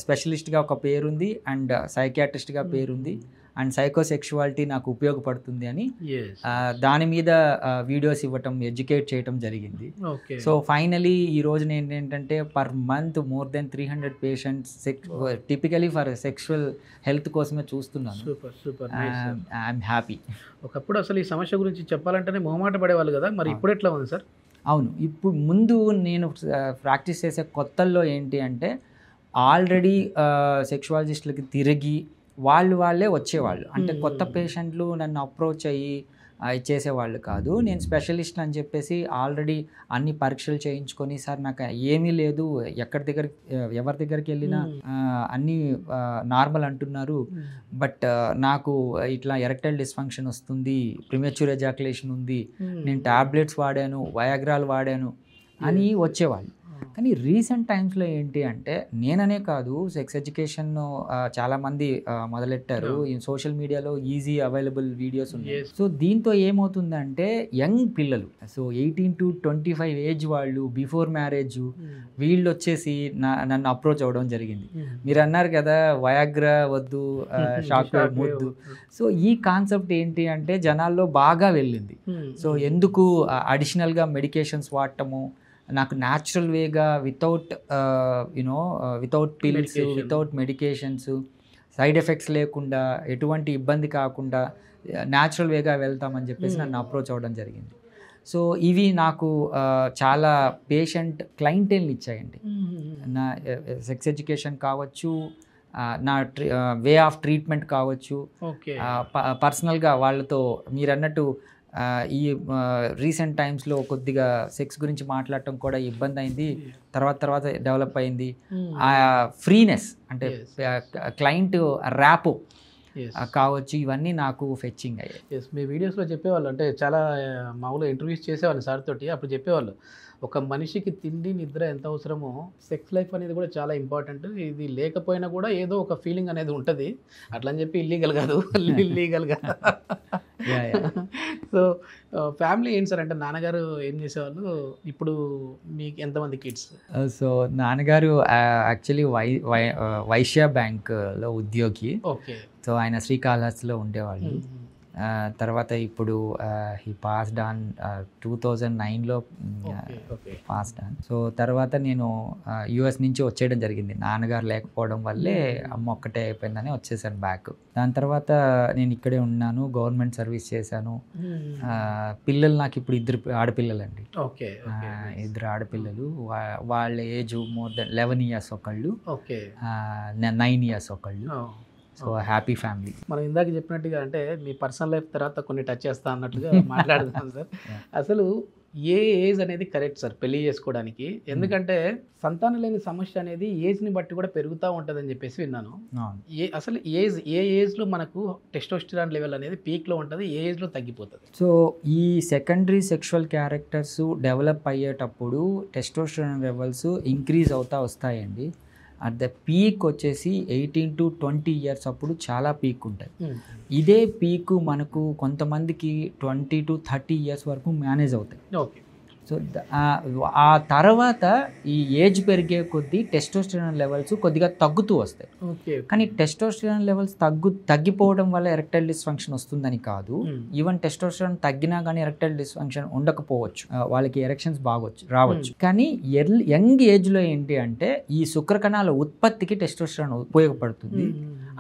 స్పెషలిస్ట్గా ఒక పేరుంది, అండ్ సైకియాట్రిస్ట్గా పేరుంది, అండ్ సైకోసెక్షువాలిటీ నాకు ఉపయోగపడుతుంది అని దాని మీద వీడియోస్ ఇవ్వటం, ఎడ్యుకేట్ చేయటం జరిగింది. సో ఫైనలీ ఈ రోజు నేను ఏంటంటే per month more than 300 patients typically for sexual health కోసమే చూస్తున్నాను. I'm happy. ఒకప్పుడు అసలు ఈ సమస్య గురించి చెప్పాలంటేనే మొహమాట పడేవాళ్ళు కదా, మరి ఇప్పుడు ఎట్లా ఉంది సార్? అవును, ఇప్పుడు ముందు నేను ప్రాక్టీస్ చేసే కొత్తల్లో ఏంటి అంటే ఆల్రెడీ సెక్షువాలజిస్టులకి తిరిగి వాళ్ళే వచ్చేవాళ్ళు. అంటే కొత్త పేషెంట్లు నన్ను అప్రోచ్ అయ్యి చేసేవాళ్ళు కాదు. నేను స్పెషలిస్ట్ అని చెప్పేసి ఆల్రెడీ అన్ని పరీక్షలు చేయించుకొని, సార్ నాకు ఏమీ లేదు, ఎవరి దగ్గరికి వెళ్ళినా అన్నీ నార్మల్ అంటున్నారు, బట్ నాకు ఇట్లా ఎరెక్టైల్ డిస్ఫంక్షన్ వస్తుంది, ప్రిమెచ్యూర్ ఎజాకులేషన్ ఉంది, నేను టాబ్లెట్స్ వాడాను, వయాగ్రాలు వాడాను అని వచ్చేవాళ్ళు. కానీ రీసెంట్ టైమ్స్లో ఏంటి అంటే నేననే కాదు, సెక్స్ ఎడ్యుకేషన్ చాలామంది మొదలెట్టారు. ఈ సోషల్ మీడియాలో ఈజీ అవైలబుల్ వీడియోస్ ఉన్నాయి. సో దీంతో ఏమవుతుందంటే యంగ్ పిల్లలు, సో 18 to 25 ఏజ్ వాళ్ళు, బిఫోర్ మ్యారేజ్, వీళ్ళు వచ్చేసి నన్ను అప్రోచ్ అవ్వడం జరిగింది. మీరు అన్నారు కదా వయాగ్రా వద్దు, షాక్ వద్దు. సో ఈ కాన్సెప్ట్ ఏంటి అంటే జనాల్లో బాగా వెళ్ళింది. సో ఎందుకు అడిషనల్గా మెడికేషన్స్ వాడటము, నాకు న్యాచురల్ వేగా without without pills, without medications, side effects లేకుండా, ఎటువంటి ఇబ్బంది కాకుండా న్యాచురల్ వేగా వెళ్తామని చెప్పేసి నన్ను అప్రోచ్ అవ్వడం జరిగింది. సో ఇవి నాకు చాలా పేషెంట్ క్లయింటేల్ని ఇచ్చాయండి. నా సెక్స్ ఎడ్యుకేషన్ కావచ్చు, నా వే ఆఫ్ ట్రీట్మెంట్ కావచ్చు, పర్సనల్గా వాళ్ళతో మీరు అన్నట్టు ఈ రీసెంట్ టైమ్స్లో కొద్దిగా సెక్స్ గురించి మాట్లాడటం కూడా ఇబ్బంది అయింది, తర్వాత డెవలప్ అయింది. ఆ ఫ్రీనెస్ అంటే క్లయింట్ ర్యాపో కావచ్చు, ఇవన్నీ నాకు ఫెచ్చింగ్ అయ్యాయి. మీ వీడియోస్లో చెప్పేవాళ్ళు, అంటే చాలా మామూలుగా ఇంటర్వ్యూస్ చేసేవాళ్ళు సార్ తోటి, అప్పుడు చెప్పేవాళ్ళు ఒక మనిషికి తిండి నిద్ర ఎంత అవసరమో సెక్స్ లైఫ్ అనేది కూడా చాలా ఇంపార్టెంట్, ఇది లేకపోయినా కూడా ఏదో ఒక ఫీలింగ్ అనేది ఉంటుంది, అట్లా అని చెప్పి ఇల్లీగల్ కాదు, లీగల్గా. సో ఫ్యామిలీ ఏంటి సార్, అంటే నాన్నగారు ఏం చేసేవాళ్ళు, ఇప్పుడు మీకు ఎంతమంది కిడ్స్? సో నాన్నగారు యాక్చువల్లీ వైశ్య బ్యాంక్లో ఉద్యోగి. ఓకే. సో ఆయన శ్రీకాళహస్తిలో ఉండేవాళ్ళు. తర్వాత ఇప్పుడు హీ పాస్డ్ ఆన్ 2009లో పాస్డ్ ఆన్. సో తర్వాత నేను యుఎస్ నుంచి వచ్చేయడం జరిగింది. నాన్నగారు లేకపోవడం వల్లే అమ్మ ఒక్కటే అయిపోయిందని వచ్చేసాను బ్యాక్. దాని తర్వాత నేను ఇక్కడే ఉన్నాను, గవర్నమెంట్ సర్వీస్ చేశాను. పిల్లలు నాకు ఇప్పుడు 2 ఆడపిల్లలండి. ఇద్దరు ఆడపిల్లలు. వాళ్ళ ఏజ్ మోర్ దెన్ 11 years ఒకళ్ళు, 9 years ఒకళ్ళు. So happy family. మనం ఇందాక చెప్పినట్టుగా అంటే మీ పర్సనల్ లైఫ్ తర్వాత కొన్ని టచ్ చేస్తా అన్నట్టుగా మాట్లాడుతున్నాం సార్. అసలు ఏ ఏజ్ అనేది కరెక్ట్ సార్ పెళ్లి చేసుకోవడానికి? ఎందుకంటే సంతానం లేని సమస్య అనేది ఏజ్ని బట్టి కూడా పెరుగుతూ ఉంటుందని చెప్పేసి విన్నాను. అసలు ఏ ఏజ్లో మనకు టెస్టోస్టెరాన్ లెవెల్ అనేది పీక్లో ఉంటుంది, ఏ ఏజ్లో తగ్గిపోతుంది? సో ఈ సెకండరీ సెక్షువల్ క్యారెక్టర్స్ డెవలప్ అయ్యేటప్పుడు టెస్టోస్టెరాన్ లెవెల్స్ ఇంక్రీజ్ అవుతా వస్తాయండి. అట్ ద పీక్ వచ్చేసి 18 to 20 years అప్పుడు చాలా పీక్ ఉంటాయి. ఇదే పీక్ మనకు కొంతమందికి 20 to 30 years వరకు మేనేజ్ అవుతాయి. ఓకే. సో ఆ తర్వాత ఈ ఏజ్ పెరిగే కొద్దీ టెస్టోస్టెరాన్ లెవెల్స్ కొద్దిగా తగ్గుతూ వస్తాయి. ఓకే. కానీ టెస్టోస్టెరాన్ లెవెల్స్ తగ్గిపోవడం వల్ల ఎరెక్టైల్ డిస్ఫంక్షన్ వస్తుందని కాదు. ఈవెన్ టెస్టోస్టెరాన్ తగ్గినా కానీ ఎరెక్టైల్ డిస్ఫంక్షన్ ఉండకపోవచ్చు, వాళ్ళకి ఎరెక్షన్స్ రావచ్చు. కానీ యంగ్ ఏజ్లో ఏంటి అంటే ఈ శుక్రకణాల ఉత్పత్తికి టెస్టోస్టెరాన్ ఉపయోగపడుతుంది.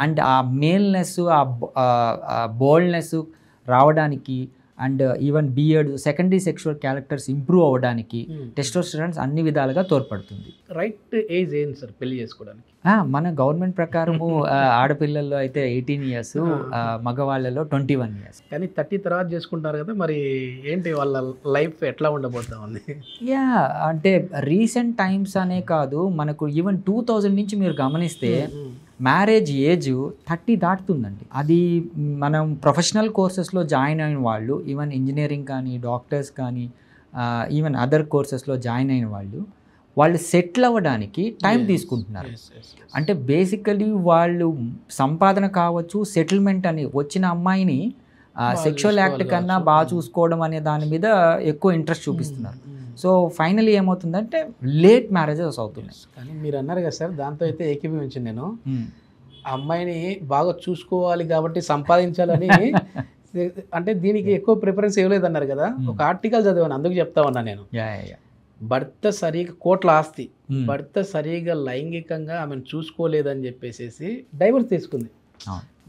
అండ్ ఆ మేల్నెస్, ఆ బోల్డ్నెస్ రావడానికి and even beard secondary sexual characters improve అవ్వడానికి టెస్టోస్టెరాన్స్ అన్ని విధాలుగా తోడ్పడుతుంది. రైట్ ఏజ్ ఏంటి సార్ పెళ్లి చేసుకోవడానికి? మన గవర్నమెంట్ ప్రకారము ఆడపిల్లల్లో అయితే 18 years, మగవాళ్ళలో 21 years. కానీ 30 తర్వాత చేసుకుంటారు కదా, మరి ఏంటి వాళ్ళ లైఫ్ ఎట్లా ఉండబోతా ఉంది? అంటే రీసెంట్ టైమ్స్ అనే కాదు, మనకు ఈవెన్ 2000 నుంచి మీరు గమనిస్తే మ్యారేజ్ ఏజ్ 30 దాటుతుందండి. అది మనం ప్రొఫెషనల్ కోర్సెస్లో జాయిన్ అయిన వాళ్ళు, ఈవెన్ ఇంజనీరింగ్ కానీ డాక్టర్స్ కానీ ఈవెన్ అదర్ కోర్సెస్లో జాయిన్ అయిన వాళ్ళు సెటిల్ అవ్వడానికి టైం తీసుకుంటున్నారు. అంటే బేసికలీ వాళ్ళు సంపాదన కావచ్చు, సెటిల్మెంట్ అని వచ్చిన అమ్మాయిని సెక్షువల్ యాక్ట్ కన్నా బాగా చూసుకోవడం అనే దాని మీద ఎక్కువ ఇంట్రెస్ట్ చూపిస్తున్నారు. సో ఫైనలీ ఏమవుతుందంటే లేట్ మ్యారేజెస్ అవుతున్నాయి. కానీ మీరు అన్నారు కదా సార్, దాంతో అయితే ఏకీభవించింది నేను. ఆ అమ్మాయిని బాగా చూసుకోవాలి కాబట్టి సంపాదించాలని అంటే దీనికి ఎక్కువ ప్రిఫరెన్స్ ఇవ్వలేదన్నారు కదా. ఒక ఆర్టికల్ చదివాను, అందుకు చెప్తా ఉన్నా నేను. భర్త సరిగా కోట్ల ఆస్తి, భర్త సరిగా లైంగికంగా ఆమెను చూసుకోలేదని చెప్పేసి డైవర్స్ తీసుకుంది.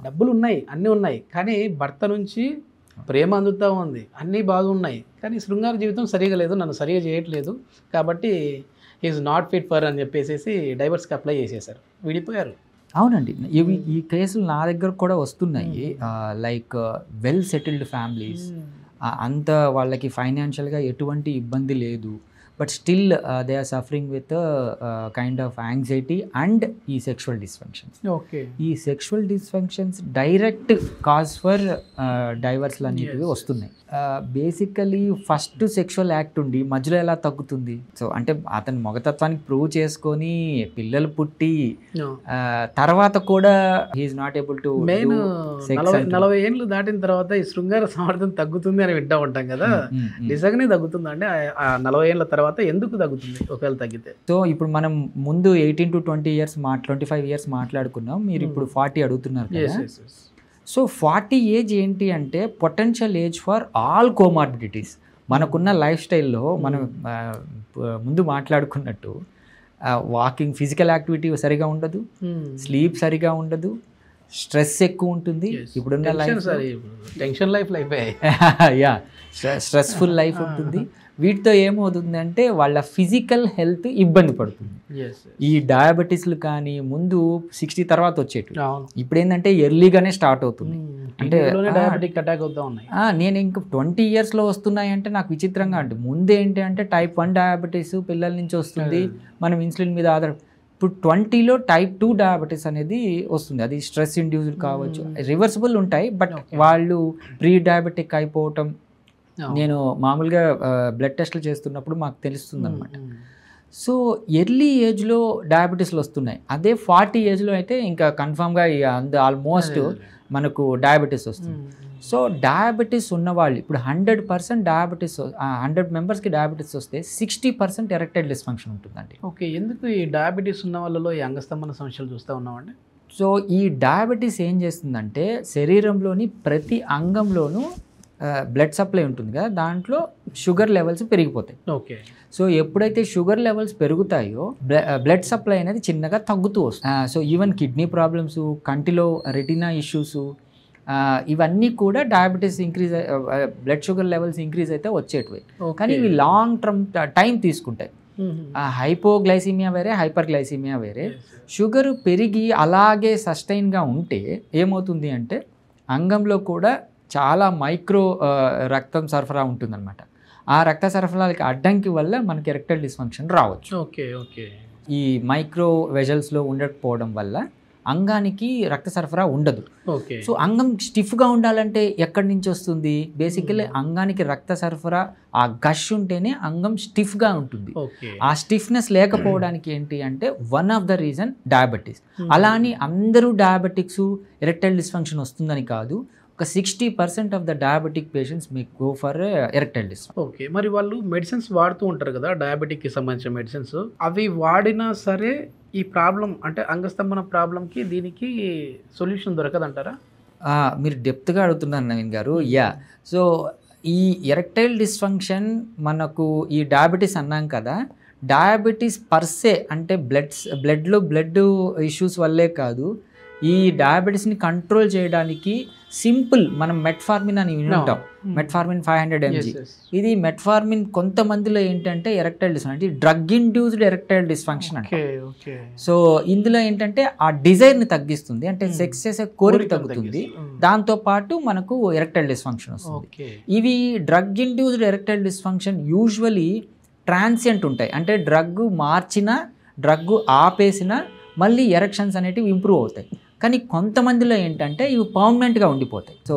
డబ్బులు ఉన్నాయి, అన్నీ ఉన్నాయి, కానీ భర్త నుంచి ప్రేమ అందుతూ ఉంది, అన్నీ బాగున్నాయి, కానీ శృంగార జీవితం సరిగా లేదు, నన్ను సరిగా చేయట్లేదు, కాబట్టి ఈజ్ నాట్ ఫిట్ ఫర్ అని చెప్పేసి డైవర్స్కి అప్లై చేసేసారు, విడిపోయారు. అవునండి, ఇవి ఈ కేసులు నా దగ్గర కూడా వస్తున్నాయి. లైక్ వెల్ సెటిల్డ్ ఫ్యామిలీస్, అంత వాళ్ళకి ఫైనాన్షియల్గా ఎటువంటి ఇబ్బంది లేదు, but still they are suffering with kind of anxiety and ఈ సెక్షువల్ డిస్ఫంక్షన్స్. ఓకే. ఈ sexual dysfunctions direct cause for డైవర్స్లు అనేటివి వస్తున్నాయి. బేసికలీ ఫస్ట్ సెక్షువల్ యాక్ట్ ఉండి మధ్యలో ఎలా తగ్గుతుంది? సో అంటే అతను మగతత్వానికి ప్రూవ్ చేసుకొని పిల్లలు పుట్టి తర్వాత కూడా he is not able to. Main 40 ఏళ్ళు దాటిన తర్వాత ఈ శృంగార సామర్థ్యం తగ్గుతుంది అని వింటా ఉంటాం కదా, నిజంగానే తగ్గుతుంది అంటే ఆ 40 ఏళ్ళ తర్వాత ఎందుకు తగ్గుతుంది ఒకవేళ తగ్గితే? సో ఇప్పుడు మనం ముందు 18 to 20 years 25 years మాట్లాడుకున్నాం, మీరు ఇప్పుడు 40 అడుగుతున్నారు కదా. సో 40 ఏజ్ ఏంటి అంటే potential age for all comorbidities. మనకున్న లైఫ్ స్టైల్లో మనం ముందు మాట్లాడుకున్నట్టు వాకింగ్, ఫిజికల్ యాక్టివిటీ సరిగా ఉండదు, స్లీప్ సరిగా ఉండదు, స్ట్రెస్ ఎక్కువ ఉంటుంది, ఇప్పుడున్న life tension life yeah stressful life ఉంటుంది. వీటితో ఏమవుతుందంటే వాళ్ళ ఫిజికల్ హెల్త్ ఇబ్బంది పడుతుంది. ఈ డయాబెటీస్లు కానీ ముందు 60 తర్వాత వచ్చేటి, ఇప్పుడు ఏంటంటే ఎర్లీగానే స్టార్ట్ అవుతుంది. అంటే డయాబెటిక్ అటాక్ అవుతా ఉన్నాయి. నేను ఇంకా 20 yearsలో వస్తున్నాయి అంటే నాకు విచిత్రంగా అంటే, ముందు ఏంటి అంటే type 1 డయాబెటీస్ పిల్లల నుంచి వస్తుంది, మనం ఇన్సులిన్ మీద ఇప్పుడు 20లో type 2 డయాబెటీస్ అనేది వస్తుంది. అది స్ట్రెస్ ఇండ్యూస్డ్ కావచ్చు, రివర్సిబుల్ ఉంటాయి, బట్ వాళ్ళు ప్రీ డయాబెటిక్ అయిపోవటం నేను మామూలుగా బ్లడ్ టెస్ట్లు చేస్తున్నప్పుడు మాకు తెలుస్తుంది అనమాట. సో ఎర్లీ ఏజ్లో డయాబెటీస్లు వస్తున్నాయి. అదే 40 ఏజ్లో అయితే ఇంకా కన్ఫామ్గా ఆల్మోస్ట్ మనకు డయాబెటీస్ వస్తుంది. సో డయాబెటీస్ ఉన్నవాళ్ళు ఇప్పుడు 100% డయాబెటీస్, 100 మెంబర్స్కి డయాబెటీస్ వస్తే 60% ఎరెక్టైల్ డిస్ఫంక్షన్ ఉంటుందండి. ఓకే. ఎందుకు ఈ డయాబెటీస్ ఉన్న వాళ్ళలో ఈ అంగస్తంభన సమస్యలు చూస్తూ ఉన్నామండి? సో ఈ డయాబెటీస్ ఏం చేస్తుందంటే శరీరంలోని ప్రతి అంగంలోనూ బ్లడ్ సప్లై ఉంటుంది కదా, దాంట్లో షుగర్ లెవెల్స్ పెరిగిపోతాయి. ఓకే. సో ఎప్పుడైతే షుగర్ లెవెల్స్ పెరుగుతాయో బ్లడ్ సప్లై అనేది చిన్నగా తగ్గుతూ వస్తుంది. సో ఈవెన్ కిడ్నీ ప్రాబ్లమ్స్, కంటిలో రెటినా ఇష్యూస్, ఇవన్నీ కూడా diabetes increase, blood sugar levels increase అయితే వచ్చేటివి. కానీ ఇవి లాంగ్ టర్మ్ టైం తీసుకుంటాయి. హైపోగ్లైసీమియా వేరే, హైపర్ గ్లైసీమియా వేరే. షుగర్ పెరిగి అలాగే సస్టైన్గా ఉంటే ఏమవుతుంది అంటే అంగంలో కూడా చాలా మైక్రో రక్తం సరఫరా ఉంటుందన్నమాట. ఆ రక్త సరఫరాకి అడ్డంకి వల్ల మనకి ఎరెక్టైల్ డిస్ఫంక్షన్ రావచ్చు. Okay okay. ఈ మైక్రో వెజల్స్లో ఉండకపోవడం వల్ల అంగానికి రక్త సరఫరా ఉండదు. ఓకే. సో అంగం స్టిఫ్గా ఉండాలంటే ఎక్కడి నుంచి వస్తుంది? బేసికల్లీ అంగానికి రక్త సరఫరా ఆ గష్ ఉంటేనే అంగం స్టిఫ్గా ఉంటుంది. ఓకే. ఆ స్టిఫ్నెస్ లేకపోవడానికి ఏంటి అంటే one of the reason diabetes. అలా అని అందరూ డయాబెటిక్స్ ఎరెక్టైల్ డిస్ఫంక్షన్ వస్తుందని కాదు. ఒక 60% of the diabetic patients may go for erectile dysfunction. Okay. మరి వాళ్ళు మెడిసిన్స్ వాడుతూ ఉంటారు కదా, డయాబెటిక్కి సంబంధించిన మెడిసిన్స్, అవి వాడినా సరే ఈ ప్రాబ్లం అంటే అంగస్తంభన ప్రాబ్లంకి దీనికి సొల్యూషన్ దొరకదంటారా? మీరు డెప్త్గా అడుగుతున్నారు నవీన్ గారు. సో ఈ ఎరెక్టైల్ డిస్ఫంక్షన్ మనకు ఈ డయాబెటీస్ అన్నాం కదా, డయాబెటీస్ పర్సే అంటే బ్లడ్లో బ్లడ్ ఇష్యూస్ వల్లే కాదు, ఈ డయాబెటీస్ని కంట్రోల్ చేయడానికి సింపుల్ మనం మెట్ఫార్మిన్ అని వింటాం. Metformin 500 mg. ఇది మెట్ఫార్మిన్ కొంతమందిలో ఏంటంటే ఎరెక్టైల్ డిస్ఫంక్షన్ అంటే డ్రగ్ ఇండ్యూస్డ్ ఎరెక్టైల్ డిస్ఫంక్షన్ అంటే. సో ఇందులో ఏంటంటే ఆ డిజైర్ని తగ్గిస్తుంది, అంటే సెక్స్ చేసే కోరిక తగ్గుతుంది, దాంతోపాటు మనకు ఎరెక్టైల్ డిస్ఫంక్షన్ వస్తుంది. ఇవి drug induced erectile dysfunction usually transient ఉంటాయి, అంటే డ్రగ్ మార్చినా డ్రగ్ ఆపేసినా మళ్ళీ ఎరెక్షన్స్ అనేటివి ఇంప్రూవ్ అవుతాయి. కానీ కొంతమందిలో ఏంటంటే ఇవి పర్మనెంట్గా ఉండిపోతాయి. సో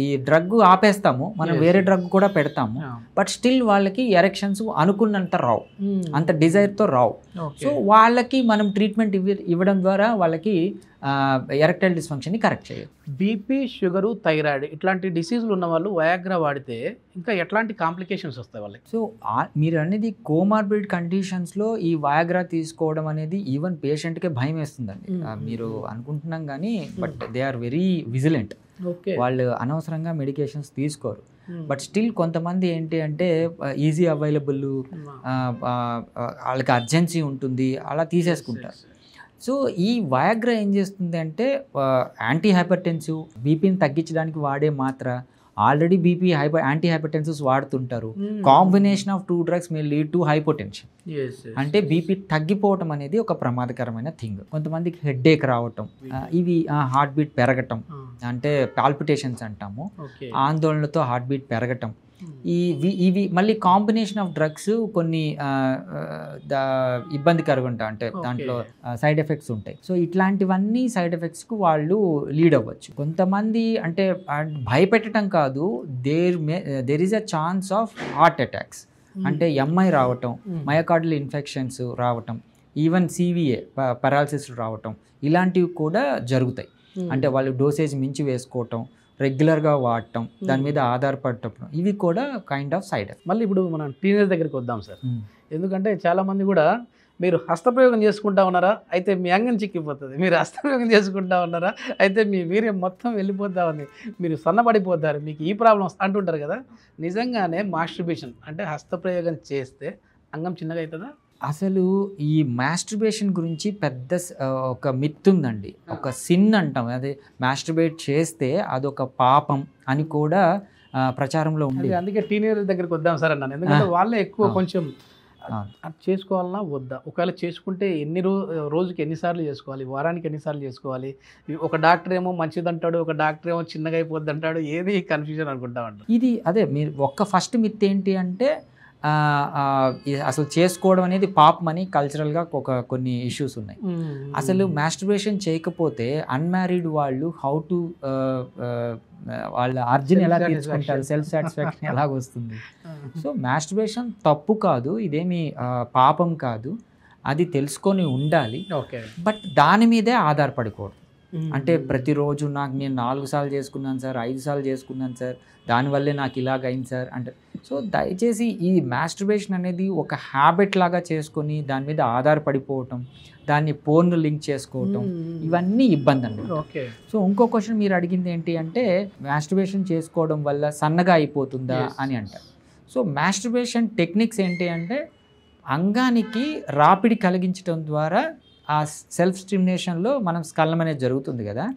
ఈ డ్రగ్ ఆపేస్తాము, మనం వేరే డ్రగ్ కూడా పెడతాము, బట్ స్టిల్ వాళ్ళకి ఎరెక్షన్స్ అనుకున్నంత రావు, అంత డిజైర్తో రావు. సో వాళ్ళకి మనం ట్రీట్మెంట్ ఇవ్వడం ద్వారా వాళ్ళకి ఎరెక్టైల్ డిస్ఫంక్షన్ని కరెక్ట్ చేయొచ్చు. బీపీ, షుగరు, థైరాయిడ్ ఇట్లాంటి డిసీజులు ఉన్న వాళ్ళు వయాగ్రా వాడితే ఇంకా ఎట్లాంటి కాంప్లికేషన్స్ వస్తాయి వాళ్ళకి? సో మీరు అనేది కోమార్బిడ్ కండిషన్స్లో ఈ వయాగ్రా తీసుకోవడం అనేది ఈవెన్ పేషెంట్కే భయం వేస్తుందండి. మీరు అనుకుంటున్నాం కానీ but they are very vigilant. వాళ్ళు అనవసరంగా మెడికేషన్స్ తీసుకోరు, బట్ స్టిల్ కొంతమంది ఏంటి అంటే ఈజీ అవైలబుల్, వాళ్ళకి అర్జెన్సీ ఉంటుంది, అలా తీసేసుకుంటారు. సో ఈ వయాగ్రా ఏం చేస్తుంది అంటే యాంటీ హైపర్టెన్సివ్, బీపీని తగ్గించడానికి వాడే మాత్ర, ఆల్రెడీ బీపీ యాంటీ హైపర్టెన్సివ్స్ వాడుతుంటారు. Combination of 2 drugs may lead to hypotension. అంటే బీపీ తగ్గిపోవటం అనేది ఒక ప్రమాదకరమైన థింగ్. కొంతమందికి హెడ్ఏక్ రావటం, ఇవి హార్ట్ బీట్ పెరగటం, అంటే పాల్పిటేషన్స్ అంటాము, ఆందోళనతో హార్ట్ బీట్ పెరగటం, ఇవి మళ్ళీ కాంబినేషన్ ఆఫ్ డ్రగ్స్ కొన్ని ఇబ్బందికరంగా ఉంటాయి, అంటే దాంట్లో సైడ్ ఎఫెక్ట్స్ ఉంటాయి. సో ఇట్లాంటివన్నీ సైడ్ ఎఫెక్ట్స్కు వాళ్ళు లీడ్ అవ్వచ్చు. కొంతమంది అంటే భయపెట్టడం కాదు, there is a chance of heart attacks, అంటే ఎంఐ రావటం, మయోకార్డియల్ ఇన్ఫెక్షన్స్ రావటం, ఈవెన్ సివిఏ పెరాలసిస్ రావటం, ఇలాంటివి కూడా జరుగుతాయి. అంటే వాళ్ళు డోసేజ్ మించి వేసుకోవటం, రెగ్యులర్గా వాడటం, దాని మీద ఆధారపడటం, ఇవి కూడా కైండ్ ఆఫ్ సైడ్ ఎఫెక్ట్. మళ్ళీ ఇప్పుడు మనం టీనేజ్ దగ్గరికి వద్దాం సార్. ఎందుకంటే చాలామంది కూడా మీరు హస్తప్రయోగం చేసుకుంటా ఉన్నారా, అయితే మీ అంగం చిక్కిపోతుంది, మీరు హస్తప్రయోగం చేసుకుంటా ఉన్నారా, అయితే మీ వీర్యం మొత్తం వెళ్ళిపోతా ఉంది, మీరు సన్నబడిపోతారు, మీకు ఈ ప్రాబ్లమ్స్ అంటుంటారు కదా. నిజంగానే మాస్టర్బేషన్ అంటే హస్తప్రయోగం చేస్తే అంగం చిన్నగా అవుతుందా? అసలు ఈ మాస్టర్బేషన్ గురించి పెద్ద ఒక మిత్ ఉందండి, ఒక సిన్ అంటాం. అదే మాస్టర్బేట్ చేస్తే అదొక పాపం అని కూడా ప్రచారంలో ఉంది. అందుకే టీనేజర్ దగ్గరికి వద్దాం సార్ అన్నాను. ఎందుకంటే వాళ్ళే ఎక్కువ కొంచెం చేసుకోవాలన్నా వద్దా, ఒకవేళ చేసుకుంటే రోజుకి ఎన్నిసార్లు చేసుకోవాలి, వారానికి ఎన్నిసార్లు చేసుకోవాలి, ఒక డాక్టర్ ఏమో మంచిది అంటాడు, ఒక డాక్టర్ ఏమో చిన్నగా అయిపోద్ది అంటాడు, ఏది కన్ఫ్యూజన్ అనుకుంటా ఉంటాడు. ఇది అదే మీరు ఫస్ట్ మిత్ ఏంటి అంటే అసలు చేసుకోవడం అనేది పాపం అని కల్చరల్గా కొన్ని ఇష్యూస్ ఉన్నాయి. అసలు మాస్టర్బేషన్ చేయకపోతే అన్మ్యారీడ్ వాళ్ళు హౌ టు వాళ్ళ అర్జున్ ఎలా తీర్చుకుంటారు, సెల్ఫ్ సాటిస్ఫాక్షన్ ఎలాగ వస్తుంది. సో మాస్టర్బేషన్ తప్పు కాదు, ఇదేమి పాపం కాదు, అది తెలుసుకొని ఉండాలి, బట్ దాని మీదే ఆధారపడకూడదు. అంటే ప్రతిరోజు నేను 4 సార్లు చేసుకున్నాను సార్, 5 సార్లు చేసుకున్నాను సార్, దానివల్లే నాకు ఇలాగ అయింది సార్ అంటే. సో దయచేసి ఈ మాస్టర్బేషన్ అనేది ఒక హ్యాబిట్ లాగా చేసుకొని దాని మీద ఆధారపడిపోవటం, దాన్ని పోర్న్ లింక్ చేసుకోవటం, ఇవన్నీ ఇబ్బంది అండి. సో ఇంకో క్వశ్చన్ మీరు అడిగింది ఏంటి అంటే మాస్టర్బేషన్ చేసుకోవడం వల్ల సన్నగా అయిపోతుందా అని అంటారు. సో మాస్టర్బేషన్ టెక్నిక్స్ ఏంటి అంటే అంగానికి రాపిడి కలిగించడం ద్వారా ఆ సెల్ఫ్ స్టిమ్యులేషన్లో మనం స్ఖలనం అనేది జరుగుతుంది కదా.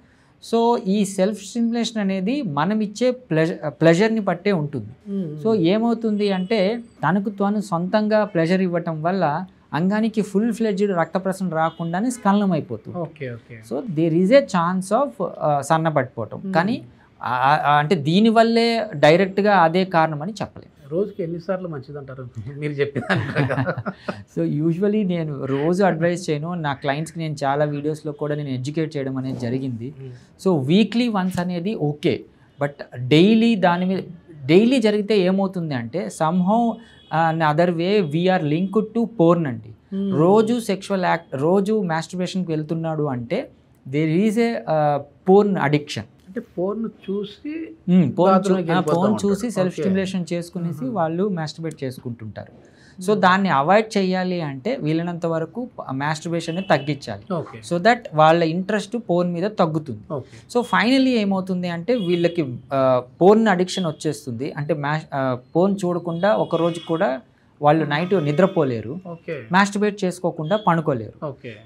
సో ఈ సెల్ఫ్ స్టిమ్యులేషన్ అనేది మనం ఇచ్చే ప్లెజర్ని బట్టే ఉంటుంది. సో ఏమవుతుంది అంటే తనకు తాను సొంతంగా ప్లెజర్ ఇవ్వటం వల్ల అంగానికి ఫుల్ ఫ్లెడ్జ్డ్ రక్త ప్రసరణ రాకుండానే స్ఖలనం అయిపోతుంది. So there is a chance of సన్నబడిపోవటం, కానీ అంటే దీనివల్లే డైరెక్ట్గా అదే కారణం అని చెప్పలేము. రోజుకి ఎన్నిసార్లు మంచిది అంటారు మీరు చెప్పిన? సో యూజువలీ నేను రోజు అడ్వైస్ చేయను, నా క్లయింట్స్కి నేను చాలా వీడియోస్లో కూడా నేను ఎడ్యుకేట్ చేయడం అనేది జరిగింది. సో వీక్లీ వన్స్ అనేది ఓకే, బట్ డైలీ దాని మీద డైలీ జరిగితే ఏమవుతుంది అంటే somehow other way we are linked to porn అండి. రోజు సెక్షువల్ యాక్ట్, రోజు మాస్టర్బేషన్కి వెళ్తున్నాడు అంటే there is a porn addiction. అంటే ఫోన్ చూసి ఫోన్ చూసి సెల్ఫ్ స్టిమ్యులేషన్ చేసుకునేసి వాళ్ళు మాస్టర్బేట్ చేసుకుంటుంటారు. సో దాన్ని అవాయిడ్ చేయాలి అంటే వీలైనంత వరకు మాస్టర్బేషన్ తగ్గించాలి, సో దట్ వాళ్ళ ఇంట్రెస్ట్ పోర్న్ మీద తగ్గుతుంది. సో ఫైనలీ ఏమవుతుంది అంటే వీళ్ళకి పోర్న్ అడిక్షన్ వచ్చేస్తుంది. అంటే పోర్న్ చూడకుండా ఒక రోజు కూడా వాళ్ళు నైట్ నిద్రపోలేరు, మాస్టర్బేట్ చేసుకోకుండా పడుకోలేరు.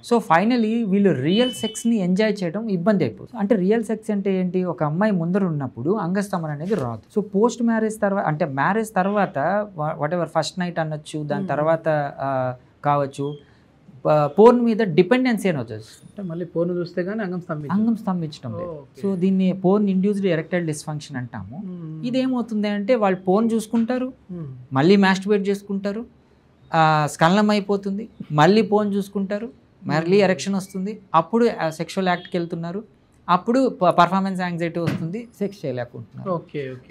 సో ఫైనలీ వీళ్ళు రియల్ సెక్స్ని ఎంజాయ్ చేయడం ఇబ్బంది అయిపోతుంది. అంటే రియల్ సెక్స్ అంటే ఏంటి, ఒక అమ్మాయి ముందర ఉన్నప్పుడు అంగస్తంభన అనేది రాదు. సో పోస్ట్ మ్యారేజ్ తర్వాత, అంటే మ్యారేజ్ తర్వాత వాట్ ఎవర్ ఫస్ట్ నైట్ అనొచ్చు, దాని తర్వాత కావచ్చు, పోర్న్ మీద డిపెండెన్సీ అని వచ్చేస్తుంది. అంటే మళ్ళీ పోర్న్ చూస్తే కానీ అంగం స్తంభించడం లేదు. సో దీన్ని పోర్న్ ఇండ్యూస్డ్ ఎరెక్టైల్ డిస్ఫంక్షన్ అంటాము. ఇదేమవుతుంది అంటే వాళ్ళు పోర్న్ చూసుకుంటారు, మళ్ళీ మాస్టర్బేట్ చేసుకుంటారు, స్ఖలనం అయిపోతుంది, మళ్ళీ పోర్న్ చూసుకుంటారు, మళ్ళీ ఎరెక్షన్ వస్తుంది, అప్పుడు సెక్షువల్ యాక్ట్కి వెళ్తున్నారు, అప్పుడు పర్ఫార్మెన్స్ యాంగ్జైటీ వస్తుంది, సెక్స్ చేయలేకుంటున్నారు.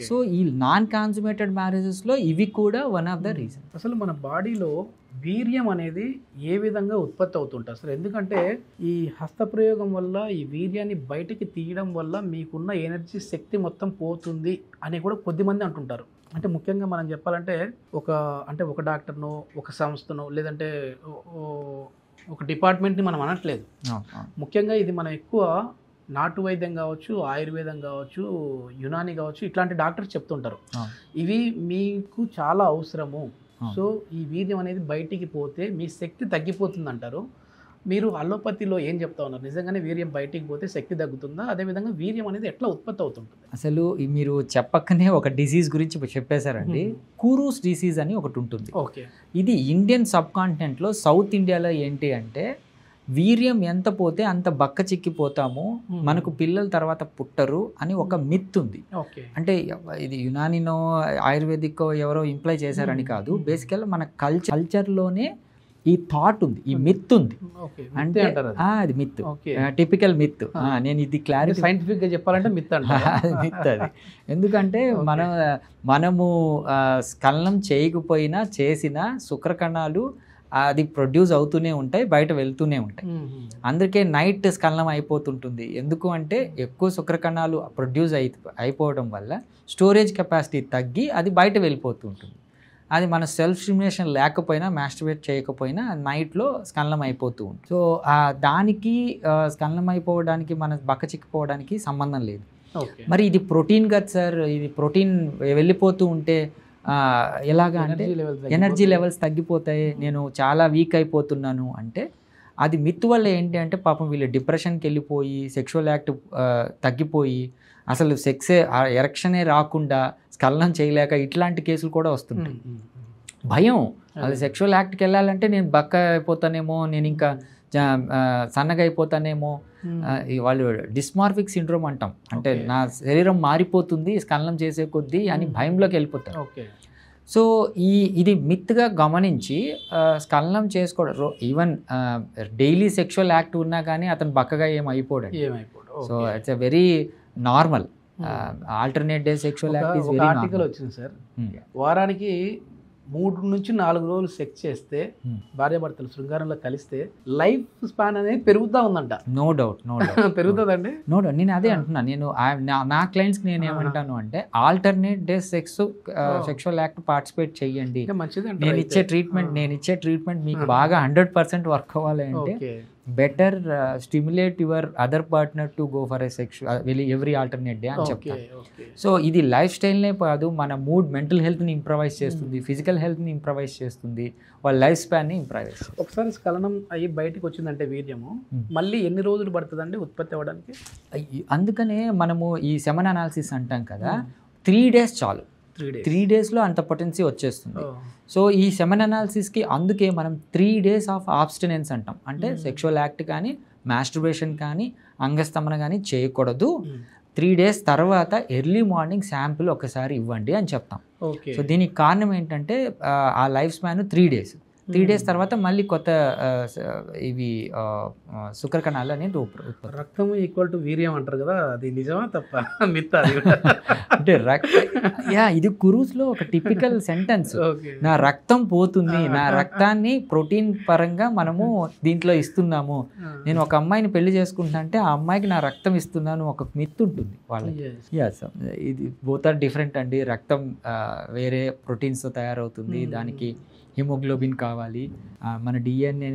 సో ఈ నాన్ కాన్సుమేటెడ్ మ్యారేజెస్లో ఇవి కూడా వన్ ఆఫ్ ద రీజన్. అసలు మన బాడీలో వీర్యం అనేది ఏ విధంగా ఉత్పత్తి అవుతుంటుంది అసలు? ఎందుకంటే ఈ హస్తప్రయోగం వల్ల ఈ వీర్యాన్ని బయటికి తీయడం వల్ల మీకున్న ఎనర్జీ శక్తి మొత్తం పోతుంది అని కూడా కొద్దిమంది అంటుంటారు. అంటే ముఖ్యంగా మనం చెప్పాలంటే ఒక డాక్టర్నో, ఒక సంస్థనో, లేదంటే ఒక డిపార్ట్మెంట్ని మనం అనట్లేదు. ముఖ్యంగా ఇది మనం ఎక్కువ నాటు వైద్యం కావచ్చు, ఆయుర్వేదం కావచ్చు, యునాని కావచ్చు, ఇట్లాంటి డాక్టర్స్ చెప్తుంటారు ఇవి మీకు చాలా అవసరము. సో ఈ వీర్యం అనేది బయటికి పోతే మీ శక్తి తగ్గిపోతుంది అంటారు. మీరు అలోపతిలో ఏం చెప్తా ఉన్నారు? నిజంగానే వీర్యం బయటికి పోతే శక్తి తగ్గుతుందా? అదేవిధంగా వీర్యం అనేది ఎట్లా ఉత్పత్తి అవుతుంటుంది? అసలు మీరు చెప్పకనే ఒక డిసీజ్ గురించి చెప్పేశారండి. కూరూస్ డిసీజ్ అని ఒకటి ఉంటుంది. ఇది ఇండియన్ సబ్ కాంటినెంట్లో సౌత్ ఇండియాలో ఏంటి అంటే వీర్యం ఎంత పోతే అంత బక్క చిక్కిపోతాము, మనకు పిల్లల తర్వాత పుట్టరు అని ఒక మిత్ ఉంది. అంటే ఇది యునానినో ఆయుర్వేదిక్కో ఎవరో ఇంప్లై చేశారని కాదు, బేసికల్గా మన కల్చర్లోనే ఈ థాట్ ఉంది, ఈ మిత్ ఉంది. అంటే అది మిత్, టిపికల్ మిత్. నేను ఇది క్లారిటీ సైంటిఫిక్గా చెప్పాలంటే మిత్ మిత్ అది. ఎందుకంటే మనము స్ఖలనం చేయకపోయినా చేసిన శుక్రకణాలు అది ప్రొడ్యూస్ అవుతూనే ఉంటాయి, బయట వెళ్తూనే ఉంటాయి. అందుకే నైట్ స్ఖలనం అయిపోతుంటుంది. ఎందుకు అంటే ఎక్కువ శుక్రకణాలు ప్రొడ్యూస్ అయిపోవడం వల్ల స్టోరేజ్ కెపాసిటీ తగ్గి అది బయట వెళ్ళిపోతూ ఉంటుంది. అది మన సెల్ఫ్ స్టిమ్యులేషన్ లేకపోయినా, మాస్టర్బేట్ చేయకపోయినా నైట్లో స్ఖలనం అయిపోతూ ఉంటుంది. సో దానికి స్ఖలనం అయిపోవడానికి, మన బక్క చిక్కిపోవడానికి సంబంధం లేదు. మరి ఇది ప్రోటీన్ కదా సార్, ఇది ప్రోటీన్ వెళ్ళిపోతూ ఉంటే ఎలాగా అంటే ఎనర్జీ లెవెల్స్ తగ్గిపోతాయి, నేను చాలా వీక్ అయిపోతున్నాను అంటే అది మిత్ వల్ల ఏంటి అంటే పాపం వీళ్ళు డిప్రెషన్కి వెళ్ళిపోయి సెక్షువల్ యాక్ట్ తగ్గిపోయి అసలు సెక్సే ఎరెక్షనే రాకుండా స్ఖలనం చేయలేక ఇట్లాంటి కేసులు కూడా వస్తుంటాయి. భయం, అది సెక్షువల్ యాక్ట్కి వెళ్ళాలంటే నేను బక్క అయిపోతానేమో, నేను ఇంకా సన్నగా అయిపోతానేమో, వాళ్ళు డిస్మార్ఫిక్ సిండ్రోమ్ అంటాం, అంటే నా శరీరం మారిపోతుంది స్ఖలనం చేసే కొద్దీ అని భయంలోకి వెళ్ళిపోతారు. సో ఇది మిత్గా గమనించి స్ఖలనం చేసుకోవడం, ఈవెన్ డైలీ సెక్షువల్ యాక్ట్ ఉన్నా కానీ అతను బక్కగా ఏం అయిపోడు. So it's a very normal alternate day sexual act is very article వచ్చింది సార్, వారానికి 3 నుంచి 4 రోజులు సెక్స్ చేస్తే భార్యాభర్తలు శృంగారంలో కలిస్తే లైఫ్ స్పాన్ అనేది పెరుగుతూ ఉందంట. నో డౌట్ పెరుగుతుందండి. నో డౌట్, నేను అదే అంటున్నా. నేను నా క్లయింట్స్కి నేను ఏమంటాను అంటే alternate day sexual act participate చేయండి. నేను ఇచ్చే ట్రీట్మెంట్ మీకు బాగా 100% వర్క్ అవ్వాలి అంటే better stimulate your other partner to go for a sexual every alternate day అని చెప్తాను. సో ఇది లైఫ్ స్టైల్నే కాదు, మన మూడ్, మెంటల్ హెల్త్ని ఇంప్రవైజ్ చేస్తుంది, ఫిజికల్ హెల్త్ని ఇంప్రవైజ్ చేస్తుంది, వాళ్ళ లైఫ్ స్పాన్ని ఇంప్రవైజ్ చేస్తుంది. ఒకసారి స్ఖలనం అయ్యి బయటకు వచ్చిందంటే వీర్యము మళ్ళీ ఎన్ని రోజులు పడుతుందండి ఉత్పత్తి అవ్వడానికి? అందుకనే మనము ఈ సెమన్ అనాలిసిస్ అంటాం కదా, 3 days చాలు. 3 daysలో అంత పొటెన్సీ వచ్చేస్తుంది. సో ఈ సెమన్ అనాలిసిస్కి అందుకే మనం 3 days ఆఫ్ ఆబ్స్టినెన్స్ అంటాం. అంటే సెక్షువల్ యాక్ట్ కానీ, మాస్టర్బేషన్ కానీ, అంగస్తంభన కానీ చేయకూడదు. 3 days తర్వాత ఎర్లీ మార్నింగ్ శాంపుల్ ఒకసారి ఇవ్వండి అని చెప్తాం. ఓకే. సో దీనికి కారణం ఏంటంటే ఆ లైఫ్ స్పాన్ 3 days. 3 days తర్వాత మళ్ళీ కొత్త ఇవి శుక్రకణాలు అనేది ఉత్పత్తి. రక్తం ఈక్వల్ టు వీర్యం అంటారు కదా, అది నిజమా తప్ప మిత్తా? అంటే ఇది కురూస్లో ఒక టిపికల్ సెంటెన్స్. నా రక్తం పోతుంది, నా రక్తాన్ని ప్రోటీన్ పరంగా మనము దీంట్లో ఇస్తున్నాము. నేను ఒక అమ్మాయిని పెళ్లి చేసుకుంటున్నా అంటే ఆ అమ్మాయికి నా రక్తం ఇస్తున్నాను ఒక మిత్ ఉంటుంది వాళ్ళకి. ఇది బోత్ ఆర్ డిఫరెంట్ అండి. రక్తం వేరే ప్రోటీన్స్తో తయారవుతుంది, దానికి హిమోగ్లోబిన్ కావాలి, మన డిఎన్ఏ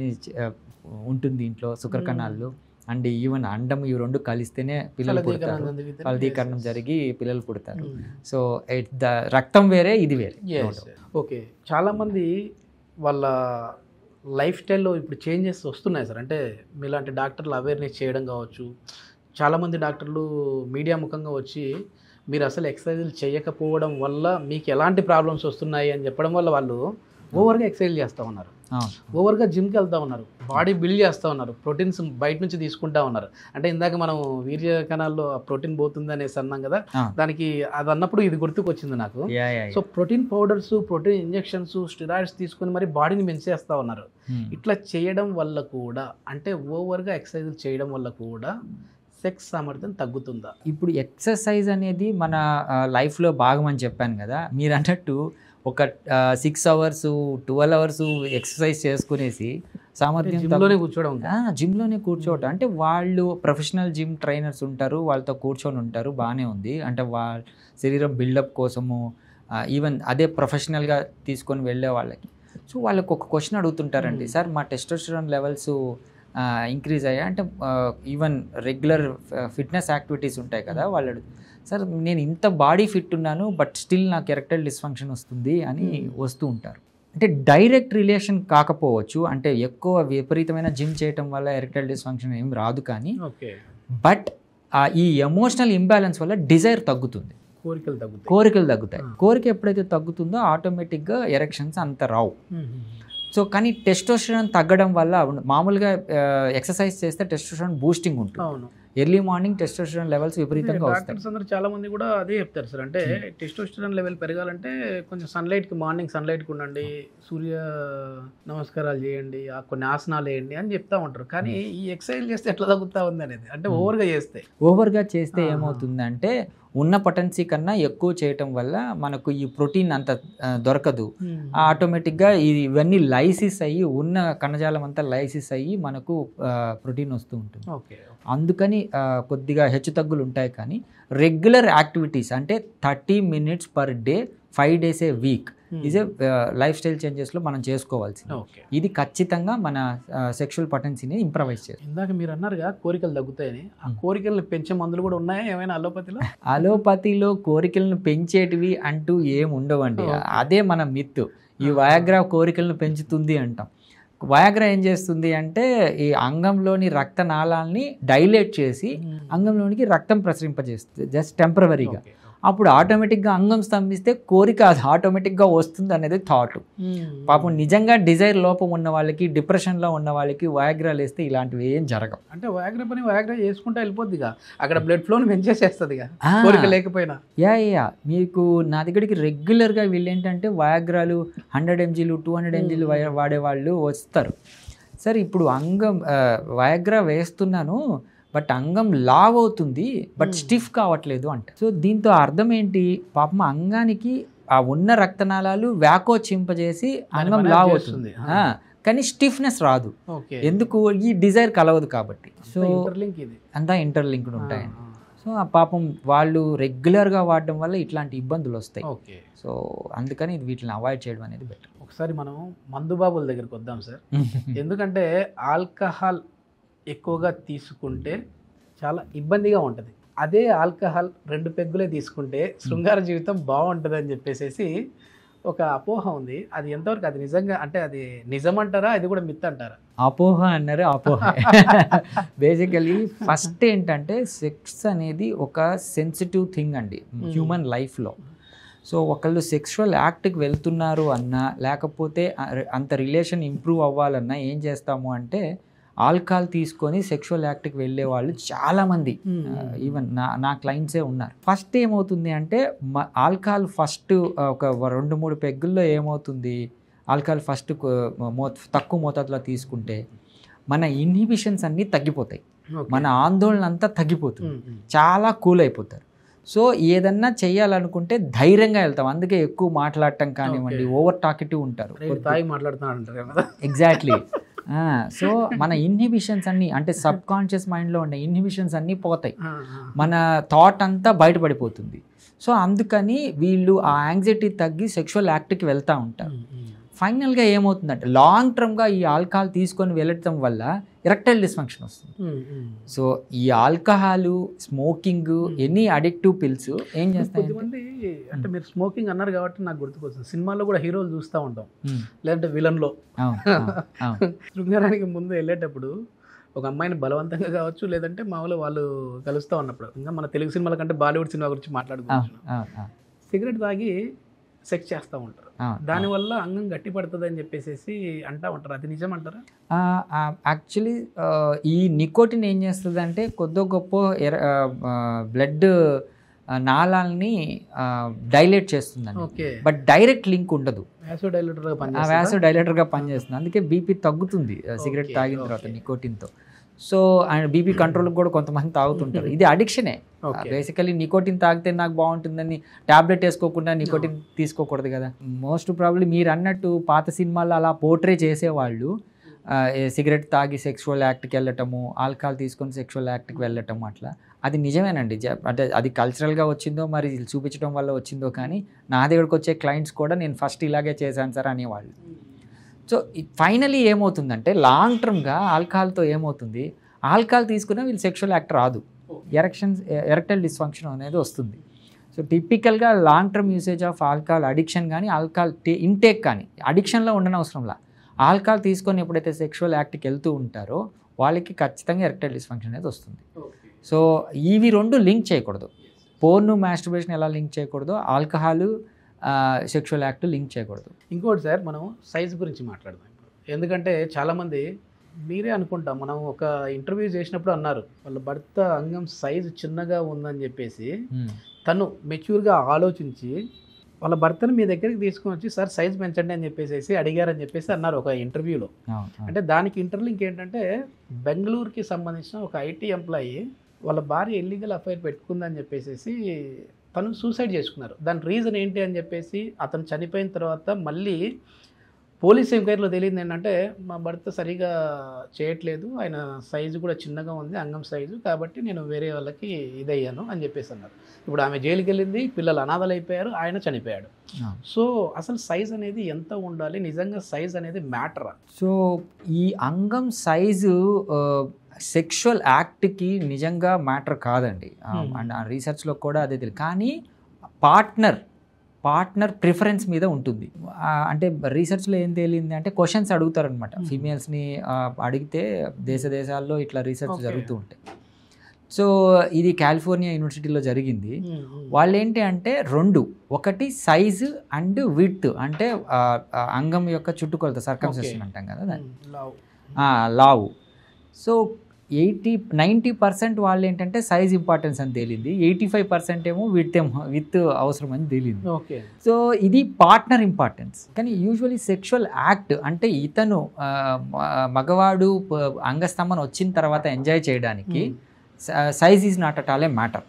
ఉంటుంది దీంట్లో శుక్రకణాల్లో, అండ్ ఈవెన్ అండం ఇవి రెండు కలిస్తేనే పిల్లలు పుడతారు, ఫలదీకరణం జరిగి పిల్లలు పుడతారు. సో రక్తం వేరే, ఇది వేరే. ఓకే. చాలామంది వాళ్ళ లైఫ్ స్టైల్లో ఇప్పుడు చేంజెస్ వస్తున్నాయి సార్. అంటే మీలాంటి డాక్టర్లు అవేర్నెస్ చేయడం కావచ్చు, చాలామంది డాక్టర్లు మీడియా ముఖంగా వచ్చి మీరు అసలు ఎక్సర్సైజులు చేయకపోవడం వల్ల మీకు ఎలాంటి ప్రాబ్లమ్స్ వస్తున్నాయి అని చెప్పడం వల్ల వాళ్ళు ఓవర్గా ఎక్సర్సైజ్ చేస్తూ ఉన్నారు, ఓవర్గా జిమ్కి వెళ్తూ ఉన్నారు, బాడీ బిల్డ్ చేస్తూ ఉన్నారు, ప్రోటీన్స్ బయట నుంచి తీసుకుంటా ఉన్నారు. అంటే ఇందాక మనం వీర్య కణాల్లో ప్రోటీన్ పోతుంది అనేసి అన్నాం కదా, దానికి అది అన్నప్పుడు ఇది గుర్తుకు వచ్చింది నాకు. So protein powders, protein injections, steroids తీసుకుని మరి బాడీని పెంచేస్తూ ఉన్నారు. ఇట్లా చేయడం వల్ల కూడా, అంటే ఓవర్గా ఎక్సర్సైజ్ చేయడం వల్ల కూడా సెక్స్ సామర్థ్యం తగ్గుతుందా? ఇప్పుడు ఎక్సర్సైజ్ అనేది మన లైఫ్లో భాగం అని చెప్పాను కదా, మీరు అన్నట్టు ఒక 6 hours 12 hours ఎక్సర్సైజ్ చేసుకునేసి సామర్థ్యం జిమ్లోనే కూర్చోవటం. అంటే వాళ్ళు ప్రొఫెషనల్ జిమ్ ట్రైనర్స్ ఉంటారు, వాళ్ళతో కూర్చొని ఉంటారు, బాగానే ఉంది. అంటే వాళ్ళ శరీరం బిల్డప్ కోసము ఈవెన్ అదే ప్రొఫెషనల్గా తీసుకొని వెళ్ళే వాళ్ళకి. సో వాళ్ళకి ఒక క్వశ్చన్ అడుగుతుంటారండి, సార్ మా టెస్టోస్టెరాన్ లెవెల్స్ ఇంక్రీజ్ అయ్యా అంటే ఈవెన్ రెగ్యులర్ ఫిట్నెస్ యాక్టివిటీస్ ఉంటాయి కదా, వాళ్ళు సార్ నేను ఇంత బాడీ ఫిట్ ఉన్నాను బట్ స్టిల్ నాకు ఎరెక్టైల్ డిస్ఫంక్షన్ వస్తుంది అని వస్తూ ఉంటారు. అంటే డైరెక్ట్ రిలేషన్ కాకపోవచ్చు, అంటే ఎక్కువ విపరీతమైన జిమ్ చేయటం వల్ల ఎరెక్టైల్ డిస్ఫంక్షన్ ఏం రాదు, కానీ బట్ ఈ ఎమోషనల్ ఇంబ్యాలెన్స్ వల్ల డిజైర్ తగ్గుతుంది, కోరికలు తగ్గుతాయి. కోరిక ఎప్పుడైతే తగ్గుతుందో ఆటోమేటిక్గా ఎరెక్షన్స్ అంత రావు. సో కానీ టెస్టోస్టెరాన్ తగ్గడం వల్ల, మామూలుగా ఎక్సర్సైజ్ చేస్తే టెస్టోస్టెరాన్ బూస్టింగ్ ఉంటుంది, ఎర్లీ మార్నింగ్ టెస్టోస్టెరాన్ లెవెల్స్ విపరీతంగా వస్తాయి. అందరూ చాలా మంది కూడా అదే చెప్తారు సార్. అంటే టెస్టోస్టెరాన్ లెవెల్ పెరగాలంటే కొంచెం సన్లైట్కి, మార్నింగ్ సన్లైట్కి ఉండండి, సూర్య నమస్కారాలు చేయండి, కొన్ని ఆసనాలు వేయండి అని చెప్తా ఉంటారు. కానీ ఈ ఎక్సర్సైజ్ చేస్తే ఎట్లా తగ్గుతా ఉంది అనేది, అంటే ఓవర్గా చేస్తే ఏమవుతుందంటే ఉన్న పొటెన్సీ కన్నా ఎక్కువ చేయటం వల్ల మనకు ఈ ప్రోటీన్ అంత దొరకదు. ఆటోమేటిక్గా ఇవన్నీ లైసిస్ అయ్యి, ఉన్న కణజాలం అంతా లైసిస్ అయ్యి మనకు ప్రోటీన్ వస్తూ ఉంటుంది. అందుకని కొద్దిగా హెచ్చుతగ్గులు ఉంటాయి. కానీ రెగ్యులర్ యాక్టివిటీస్ అంటే 30 minutes per day 5 days a week is a lifestyle చేంజెస్లో మనం చేసుకోవాల్సింది. ఇది ఖచ్చితంగా మన సెక్షువల్ పొటెన్సీని ఇంప్రవైజ్ చేస్తుంది. ఇందాక మీరు అన్నారుగా కోరికలు తగ్గుతాయని, ఆ కోరికలను పెంచే మందులు కూడా ఉన్నాయా ఏమైనా అలోపతిలో కోరికలను పెంచేటివి అంటూ ఏమి ఉండవండి, అదే మన మిత్. ఈ వయాగ్రా కోరికలను పెంచుతుంది అంటాం. వయాగ్రా ఏం చేస్తుంది అంటే ఈ అంగంలోని రక్తనాళాలని డైలేట్ చేసి అంగంలోనికి రక్తం ప్రసరింపజేస్తుంది జస్ట్ టెంపరవరీగా. అప్పుడు ఆటోమేటిక్గా అంగం స్తంభిస్తే కోరిక అది ఆటోమేటిక్గా వస్తుంది అనేది థాట్. పాపం నిజంగా డిజైర్ లోపం ఉన్న వాళ్ళకి, డిప్రెషన్లో ఉన్న వాళ్ళకి వయాగ్రాలు వేస్తే ఇలాంటివి ఏం జరగవు. అంటే వయాగ్రా చేసుకుంటే వెళ్ళిపోద్దిగా, అక్కడ బ్లడ్ ఫ్లోని పెంచేసేస్తుంది కోరిక లేకపోయినా. యా మీకు నా దగ్గరికి రెగ్యులర్గా వీళ్ళు ఏంటంటే వయాగ్రాలు 100 mg 200 mg వాడేవాళ్ళు వస్తారు. సరే ఇప్పుడు అంగం వయాగ్రా వేస్తున్నాను బట్ అంగం లావ్ అవుతుంది బట్ స్టిఫ్ కావట్లేదు అంట. సో దీంతో అర్థం ఏంటి, పాపం అంగానికి ఆ ఉన్న రక్తనాళాలు వ్యాకోచింపజేసి అంగం లావ్ అవుతుంది కానీ స్టిఫ్నెస్ రాదు. ఎందుకు, ఈ డిజైర్ కలవదు కాబట్టి. సో అంతా ఇంటర్లింక్డ్ ఉంటాయండి. సో ఆ పాపం వాళ్ళు రెగ్యులర్గా వాడడం వల్ల ఇట్లాంటి ఇబ్బందులు వస్తాయి. సో అందుకని వీటిని అవాయిడ్ చేయడం అనేది బెటర్. ఒకసారి మనం మందుబాబుల దగ్గరికి వద్దాం సార్. ఎందుకంటే ఆల్కహాల్ ఎక్కువగా తీసుకుంటే చాలా ఇబ్బందిగా ఉంటుంది, అదే ఆల్కహాల్ 2 పెగ్గులే తీసుకుంటే శృంగార జీవితం బాగుంటుంది అని చెప్పేసి ఒక అపోహ ఉంది. అది ఎంతవరకు అది నిజంగా, అంటే అది నిజమంటారా, అది కూడా మిత్ అంటారా? అపోహ అన్నారు, అపోహ. బేసికలీ ఫస్ట్ ఏంటంటే సెక్స్ అనేది ఒక సెన్సిటివ్ థింగ్ అండి హ్యూమన్ లైఫ్లో. సో ఒకళ్ళు సెక్షువల్ యాక్ట్కి వెళ్తున్నారు అన్నా, లేకపోతే అంత రిలేషన్ ఇంప్రూవ్ అవ్వాలన్నా ఏం చేస్తాము అంటే ఆల్కహాల్ తీసుకొని సెక్షువల్ యాక్ట్కి వెళ్ళే వాళ్ళు చాలామంది ఈవెన్ నా క్లయింట్సే ఉన్నారు. ఫస్ట్ ఏమవుతుంది అంటే ఆల్కహాల్ ఫస్ట్ ఒక 2-3 పెగ్గుల్లో ఏమవుతుంది, ఆల్కహాల్ ఫస్ట్ తక్కువ మోతాదులో తీసుకుంటే మన ఇన్హిబిషన్స్ అన్నీ తగ్గిపోతాయి, మన ఆందోళన అంతా తగ్గిపోతుంది, చాలా కూల్ అయిపోతారు. సో ఏదన్నా చెయ్యాలనుకుంటే ధైర్యంగా వెళ్తాం. అందుకే ఎక్కువ మాట్లాడటం కానివ్వండి, ఓవర్ టాకిటివ్ ఉంటారు, ఎగ్జాక్ట్లీ. సో మన ఇన్హిబిషన్స్ అన్నీ అంటే సబ్ కాన్షియస్ మైండ్లో ఉండే ఇన్హిబిషన్స్ అన్నీ పోతాయి, మన థాట్ అంతా బయటపడిపోతుంది. సో అందుకని వీళ్ళు ఆ యాంగ్జైటీ తగ్గి సెక్షువల్ యాక్ట్కి వెళ్తూ ఉంటారు. ఫైనల్గా ఏమవుతుందంటే లాంగ్ టర్మ్గా ఈ ఆల్కహాల్ తీసుకొని వెళ్ళటం వల్ల ఎరెక్టైల్ డిస్ఫంక్షన్ వస్తుంది. సో ఈ alcohol, smoking, any addictive pills ఏం చేస్తాయి అంటే మీరు స్మోకింగ్ అన్నారు కాబట్టి నాకు గుర్తుకొస్తుంది, సినిమాల్లో కూడా హీరోలు చూస్తూ ఉంటాం, లేదంటే విలన్లో శృంగారానికి ముందు వెళ్ళేటప్పుడు ఒక అమ్మాయిని బలవంతంగా కావచ్చు, లేదంటే మామూలు వాళ్ళు కలుస్తూ ఉన్నప్పుడు, ఇంకా మన తెలుగు సినిమాల కంటే బాలీవుడ్ సినిమా గురించి మాట్లాడుకోవచ్చు, సిగరెట్ తాగి సెక్స్ చేస్తూ ఉంటారు, దానివల్ల అంగం గట్టి పడుతుంది అని చెప్పేసి అంటూ ఉంటారు. అది నిజం అంటారా? యాక్చువల్లీ ఈ నికోటిన్ ఏం చేస్తుంది అంటే కొద్ది గొప్ప బ్లడ్ నాళాలని డైలేట్ చేస్తుందండి, బట్ డైరెక్ట్ లింక్ ఉండదు, వ్యాసో డైలేటర్గా పనిచేస్తుంది. అందుకే బీపీ తగ్గుతుంది సిగరెట్ తాగిన తర్వాత నికోటిన్తో. సో అండ్ బీపీ కంట్రోల్కి కూడా కొంతమంది తాగుతుంటారు. ఇది అడిక్షనే బేసికలీ. నికోటిన్ తాగితే నాకు బాగుంటుందని ట్యాబ్లెట్ వేసుకోకుండా నికోటిన్ తీసుకోకూడదు కదా. మోస్ట్ ప్రాబ్లీ మీరు అన్నట్టు పాత సినిమాల్లో అలా పోర్ట్రే చేసేవాళ్ళు సిగరెట్ తాగి సెక్షువల్ యాక్ట్కి వెళ్ళటము, ఆల్కహాల్ తీసుకొని సెక్షువల్ యాక్ట్కి వెళ్ళటము, అట్లా అది నిజమేనండి. అంటే అది కల్చరల్గా వచ్చిందో మరి చూపించడం వల్ల వచ్చిందో కానీ నా దగ్గరకు వచ్చే క్లయింట్స్ కూడా నేను ఫస్ట్ ఇలాగే చేశాను సార్ అనేవాళ్ళు. సో ఫైనలీ ఏమవుతుందంటే లాంగ్ టర్మ్గా ఆల్కహాల్తో ఏమవుతుంది, ఆల్కహాల్ తీసుకున్నా వీళ్ళు సెక్షువల్ యాక్ట్ రాదు, ఎరెక్టైల్ డిస్ఫంక్షన్ అనేది వస్తుంది. సో టిపికల్గా long term usage of alcohol addiction కానీ ఆల్కహాల్ ఇంటేక్ కానీ అడిక్షన్లో ఉండనవసరంలా ఆల్కహాల్ తీసుకొని ఎప్పుడైతే సెక్షువల్ యాక్ట్కి వెళ్తూ ఉంటారో వాళ్ళకి ఖచ్చితంగా ఎరెక్టైల్ డిస్ఫంక్షన్ అనేది వస్తుంది. సో ఇవి రెండు లింక్ చేయకూడదు. పోర్ను, మాస్టర్బేషన్ ఎలా లింక్ చేయకూడదు, ఆల్కహాల్ సెక్షువల్ యాక్ట్ లింక్ చేయకూడదు. ఇంకోటి సార్, మనం సైజ్ గురించి మాట్లాడదాం ఇప్పుడు. ఎందుకంటే చాలామంది మీరే అనుకుంటాం, మనం ఒక ఇంటర్వ్యూ చేసినప్పుడు అన్నారు వాళ్ళ భర్త అంగం సైజు చిన్నగా ఉందని చెప్పేసి తను మెచ్యూర్గా ఆలోచించి వాళ్ళ భర్తను మీ దగ్గరికి తీసుకొని వచ్చి సార్ సైజ్ పెంచండి అని చెప్పేసి అడిగారని చెప్పేసి అన్నారు ఒక ఇంటర్వ్యూలో. అంటే దానికి ఇంటర్లింక్ ఏంటంటే బెంగళూరుకి సంబంధించిన ఒక ఐటీ ఎంప్లాయీ వాళ్ళ భార్య ఇల్లీగల్ అఫైర్ పెట్టుకుందని చెప్పేసి తను సూసైడ్ చేసుకున్నారు. దాని రీజన్ ఏంటి అని చెప్పేసి అతను చనిపోయిన తర్వాత మళ్ళీ పోలీస్ ఎంక్వైరీలో తెలియదు ఏంటంటే మా భర్త సరిగా చేయట్లేదు, ఆయన సైజు కూడా చిన్నగా ఉంది అంగం సైజు, కాబట్టి నేను వేరే వాళ్ళకి ఇదయ్యాను అని చెప్పేసి అన్నారు. ఇప్పుడు ఆమె జైలుకి వెళ్ళింది, పిల్లలు అనాథలు అయిపోయారు, ఆయన చనిపోయాడు. సో అసలు సైజ్ అనేది ఎంత ఉండాలి, నిజంగా సైజ్ అనేది మ్యాటరా? సో ఈ అంగం సైజు సెక్షువల్ యాక్ట్కి నిజంగా మ్యాటర్ కాదండి. అండ్ ఆ రీసెర్చ్లో కూడా అదే తెలియదు. కానీ పార్ట్నర్ ప్రిఫరెన్స్ మీద ఉంటుంది. అంటే రీసెర్చ్లో ఏం తేలింది అంటే క్వశ్చన్స్ అడుగుతారనమాట ఫీమేల్స్ని. అడిగితే దేశాల్లో ఇట్లా రీసెర్చ్ జరుగుతూ ఉంటాయి. సో ఇది కాలిఫోర్నియా యూనివర్సిటీలో జరిగింది. వాళ్ళు ఏంటి అంటే ఒకటి సైజు అండ్ విడ్త్, అంటే అంగం యొక్క చుట్టుకొలత, సర్కంసెషన్ అంటాం కదా, లావు. సో 90% వాళ్ళు ఏంటంటే సైజ్ ఇంపార్టెన్స్ అని తేలింది, 85% ఏమో విత్ అవసరం అని తేలింది. సో ఇది పార్ట్నర్ ఇంపార్టెన్స్. కానీ యూజువలీ సెక్షువల్ యాక్ట్ అంటే ఇతను మగవాడు అంగస్తంభన వచ్చిన తర్వాత ఎంజాయ్ చేయడానికి size is not at all A matter.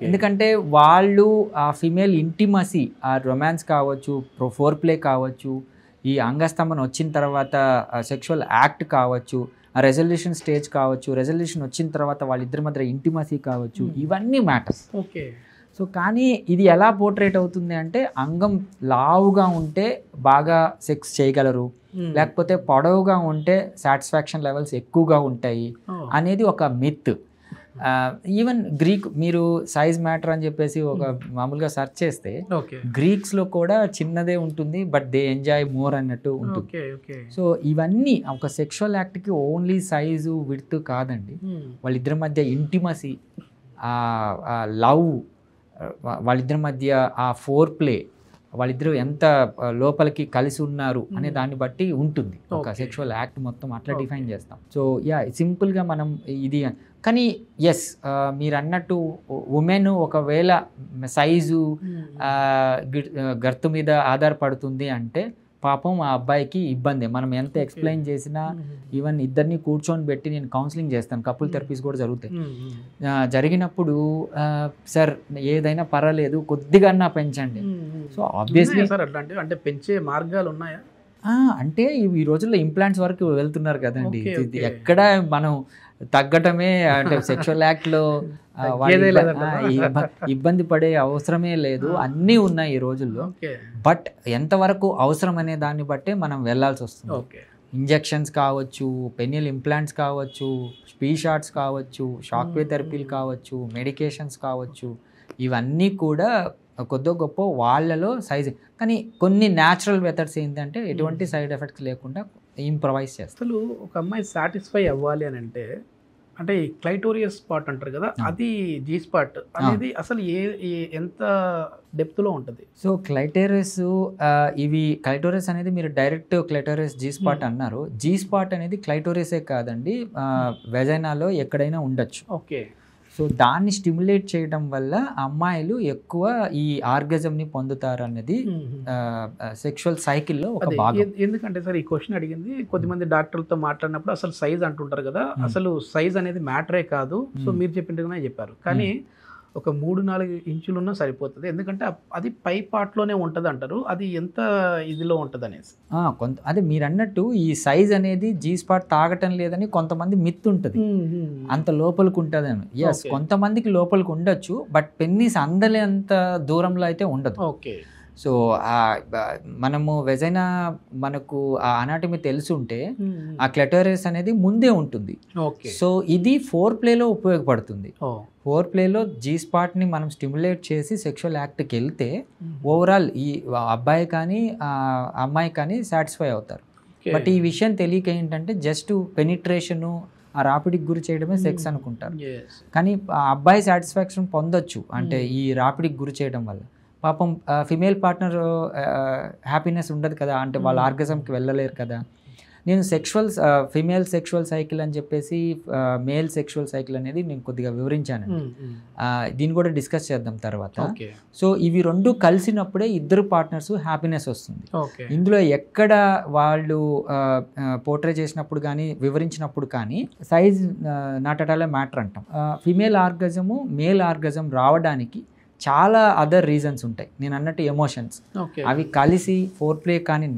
ఎందుకంటే వాళ్ళు ఆ ఫిమేల్ ఇంటిమసీ, ఆ రొమాన్స్ కావచ్చు, ఫోర్ ప్లే కావచ్చు, ఈ అంగస్తంభన వచ్చిన తర్వాత సెక్షువల్ యాక్ట్ కావచ్చు, రెజల్యూషన్ స్టేజ్ కావచ్చు, రెజల్యూషన్ వచ్చిన తర్వాత వాళ్ళిద్దరి మధ్య ఇంటిమసీ కావచ్చు, ఇవన్నీ మ్యాటర్స్. ఓకే. సో కానీ ఇది ఎలా పోర్ట్రేట్ అవుతుంది అంటే అంగం లావుగా ఉంటే బాగా సెక్స్ చేయగలరు, లేకపోతే పొడవుగా ఉంటే సాటిస్ఫాక్షన్ లెవెల్స్ ఎక్కువగా ఉంటాయి అనేది ఒక మిత్. ఈవెన్ మీరు సైజ్ మ్యాటర్ అని చెప్పేసి ఒక మామూలుగా సెర్చ్ చేస్తే గ్రీక్స్లో కూడా చిన్నదే ఉంటుంది, బట్ దే ఎంజాయ్ మోర్ అన్నట్టు ఉంటుంది. సో ఇవన్నీ ఒక సెక్షువల్ యాక్ట్కి ఓన్లీ సైజు విడ్త్ కాదండి, వాళ్ళిద్దరి మధ్య ఇంటిమసీ, లవ్, వాళ్ళిద్దరి మధ్య ఆ ఫోర్ ప్లే, వాళ్ళిద్దరూ ఎంత లోపలికి కలిసి ఉన్నారు అనే దాన్ని బట్టి ఉంటుంది ఒక సెక్షువల్ యాక్ట్ మొత్తం అట్లా డిఫైన్ చేస్తాం. సో యా సింపుల్గా మనం ఇది కానీ ఎస్ మీరు అన్నట్టు ఉమెన్ ఒకవేళ సైజు గర్తు మీద ఆధారపడుతుంది అంటే పాపం ఆ అబ్బాయికి ఇబ్బంది. మనం ఎంత ఎక్స్ప్లెయిన్ చేసినా ఈవెన్ ఇద్దరిని కూర్చొని పెట్టి నేను కౌన్సిలింగ్ చేస్తాను, కపుల్ థెరపీస్ కూడా జరుగుతాయి. జరిగినప్పుడు సార్ ఏదైనా పర్వాలేదు కొద్దిగా పెంచండి. సో ఆబ్వియస్లీ సార్ అట్లాంటివి అంటే పెంచే మార్గాలు ఉన్నాయా అంటే ఈ రోజుల్లో ఇంప్లాంట్స్ వరకు వెళ్తున్నారు కదండి. ఎక్కడ మనం తగ్గటమే అంటే సెక్షువల్ యాక్ట్లో ఇబ్బంది పడే అవసరమే లేదు, అన్నీ ఉన్నాయి ఈ రోజుల్లో. బట్ ఎంతవరకు అవసరం అనే దాన్ని బట్టే మనం వెళ్ళాల్సి వస్తుంది. ఇంజెక్షన్స్ కావచ్చు, పెనియల్ ఇంప్లాంట్స్ కావచ్చు, స్పీ షాట్స్ కావచ్చు, షాక్ వేవ్ థెరపీలు కావచ్చు, మెడికేషన్స్ కావచ్చు, ఇవన్నీ కూడా కొద్ది గొప్ప వాళ్ళలో సైజ్. కానీ కొన్ని న్యాచురల్ మెథడ్స్ ఏంటంటే ఎటువంటి సైడ్ ఎఫెక్ట్స్ లేకుండా ఇంప్రవైజ్ చేస్తారు. అసలు ఒక అమ్మాయి సాటిస్ఫై అవ్వాలి అని అంటే ఈ క్లైటోరియస్ స్పాట్ అంటారు కదా, అది జీ స్పాట్ అనేది అసలు ఎంత డెప్త్లో ఉంటుంది? సో క్లైటోరియస్ అనేది మీరు డైరెక్ట్ క్లైటోరియస్ జీ స్పాట్ అన్నారు. జీ స్పాట్ అనేది క్లైటోరియసే కాదండి, వెజైనాలో ఎక్కడైనా ఉండొచ్చు. ఓకే. సో దాన్ని స్టిమ్యులేట్ చేయడం వల్ల అమ్మాయిలు ఎక్కువ ఈ ఆర్గజంని పొందుతారు అన్నది సెక్షువల్ సైకిల్లో ఒక భాగం. ఎందుకంటే సార్ ఈ క్వశ్చన్ అడిగింది కొద్దిమంది డాక్టర్లతో మాట్లాడినప్పుడు అసలు సైజ్ అంటుంటారు కదా, అసలు సైజ్ అనేది మ్యాటరే కాదు. సో మీరు చెప్పినట్టుగానే చెప్పారు, కానీ ఒక 3-4 ఇంచులు ఉన్నా సరిపోతుంది, ఎందుకంటే అది పై పార్ట్లోనే ఉంటుంది అంటారు. అది ఎంత ఇదిలో ఉంటుంది అనేసి అదే మీరు అన్నట్టు ఈ సైజ్ అనేది జీ స్పాట్ తాగటం లేదని కొంతమంది మిత్ ఉంటుంది, అంత లోపలికి ఉంటుంది అని. ఎస్, కొంతమందికి లోపలికి ఉండొచ్చు, బట్ పెన్నిస్ అందలేంత దూరంలో అయితే ఉండదు. ఓకే. సో మనము వెజైనా మనకు ఆ అనాటమీ తెలుసుంటే ఆ క్లైటోరియస్ అనేది ముందే ఉంటుంది. సో ఇది ఫోర్ ప్లేలో ఉపయోగపడుతుంది. ఫోర్ ప్లేలో జీ స్పాట్ని మనం స్టిమ్యులేట్ చేసి సెక్షువల్ యాక్ట్కి వెళ్తే ఓవరాల్ ఈ అబ్బాయి కానీ అమ్మాయి కానీ సాటిస్ఫై అవుతారు. బట్ ఈ విషయం తెలియక ఏంటంటే జస్ట్ పెనిట్రేషను ఆ రాపిడికి గురి చేయడమే సెక్స్ అనుకుంటారు. కానీ ఆ అబ్బాయి సాటిస్ఫాక్షన్ పొందొచ్చు అంటే ఈ రాపిడికి గురి చేయడం వల్ల. పాపం ఫిమేల్ పార్ట్నర్ హ్యాపీనెస్ ఉండదు కదా, అంటే వాళ్ళ ఆర్గజంకి వెళ్ళలేరు కదా. నేను ఫిమేల్ సెక్షువల్ సైకిల్ అని చెప్పేసి మేల్ సెక్షువల్ సైకిల్ అనేది నేను కొద్దిగా వివరించాను, దీన్ని కూడా డిస్కస్ చేద్దాం తర్వాత. సో ఇవి రెండు కలిసినప్పుడే ఇద్దరు పార్ట్నర్స్ హ్యాపీనెస్ వస్తుంది. ఇందులో ఎక్కడ వాళ్ళు పోర్ట్రే చేసినప్పుడు కానీ వివరించినప్పుడు కానీ size not at all A matter అంటాం. ఫిమేల్ ఆర్గజము మేల్ ఆర్గజం రావడానికి చాలా అదర్ రీజన్స్ ఉంటాయి. నేను అన్నట్టు ఎమోషన్స్ అవి కలిసి ఫోర్ ప్లే కానీ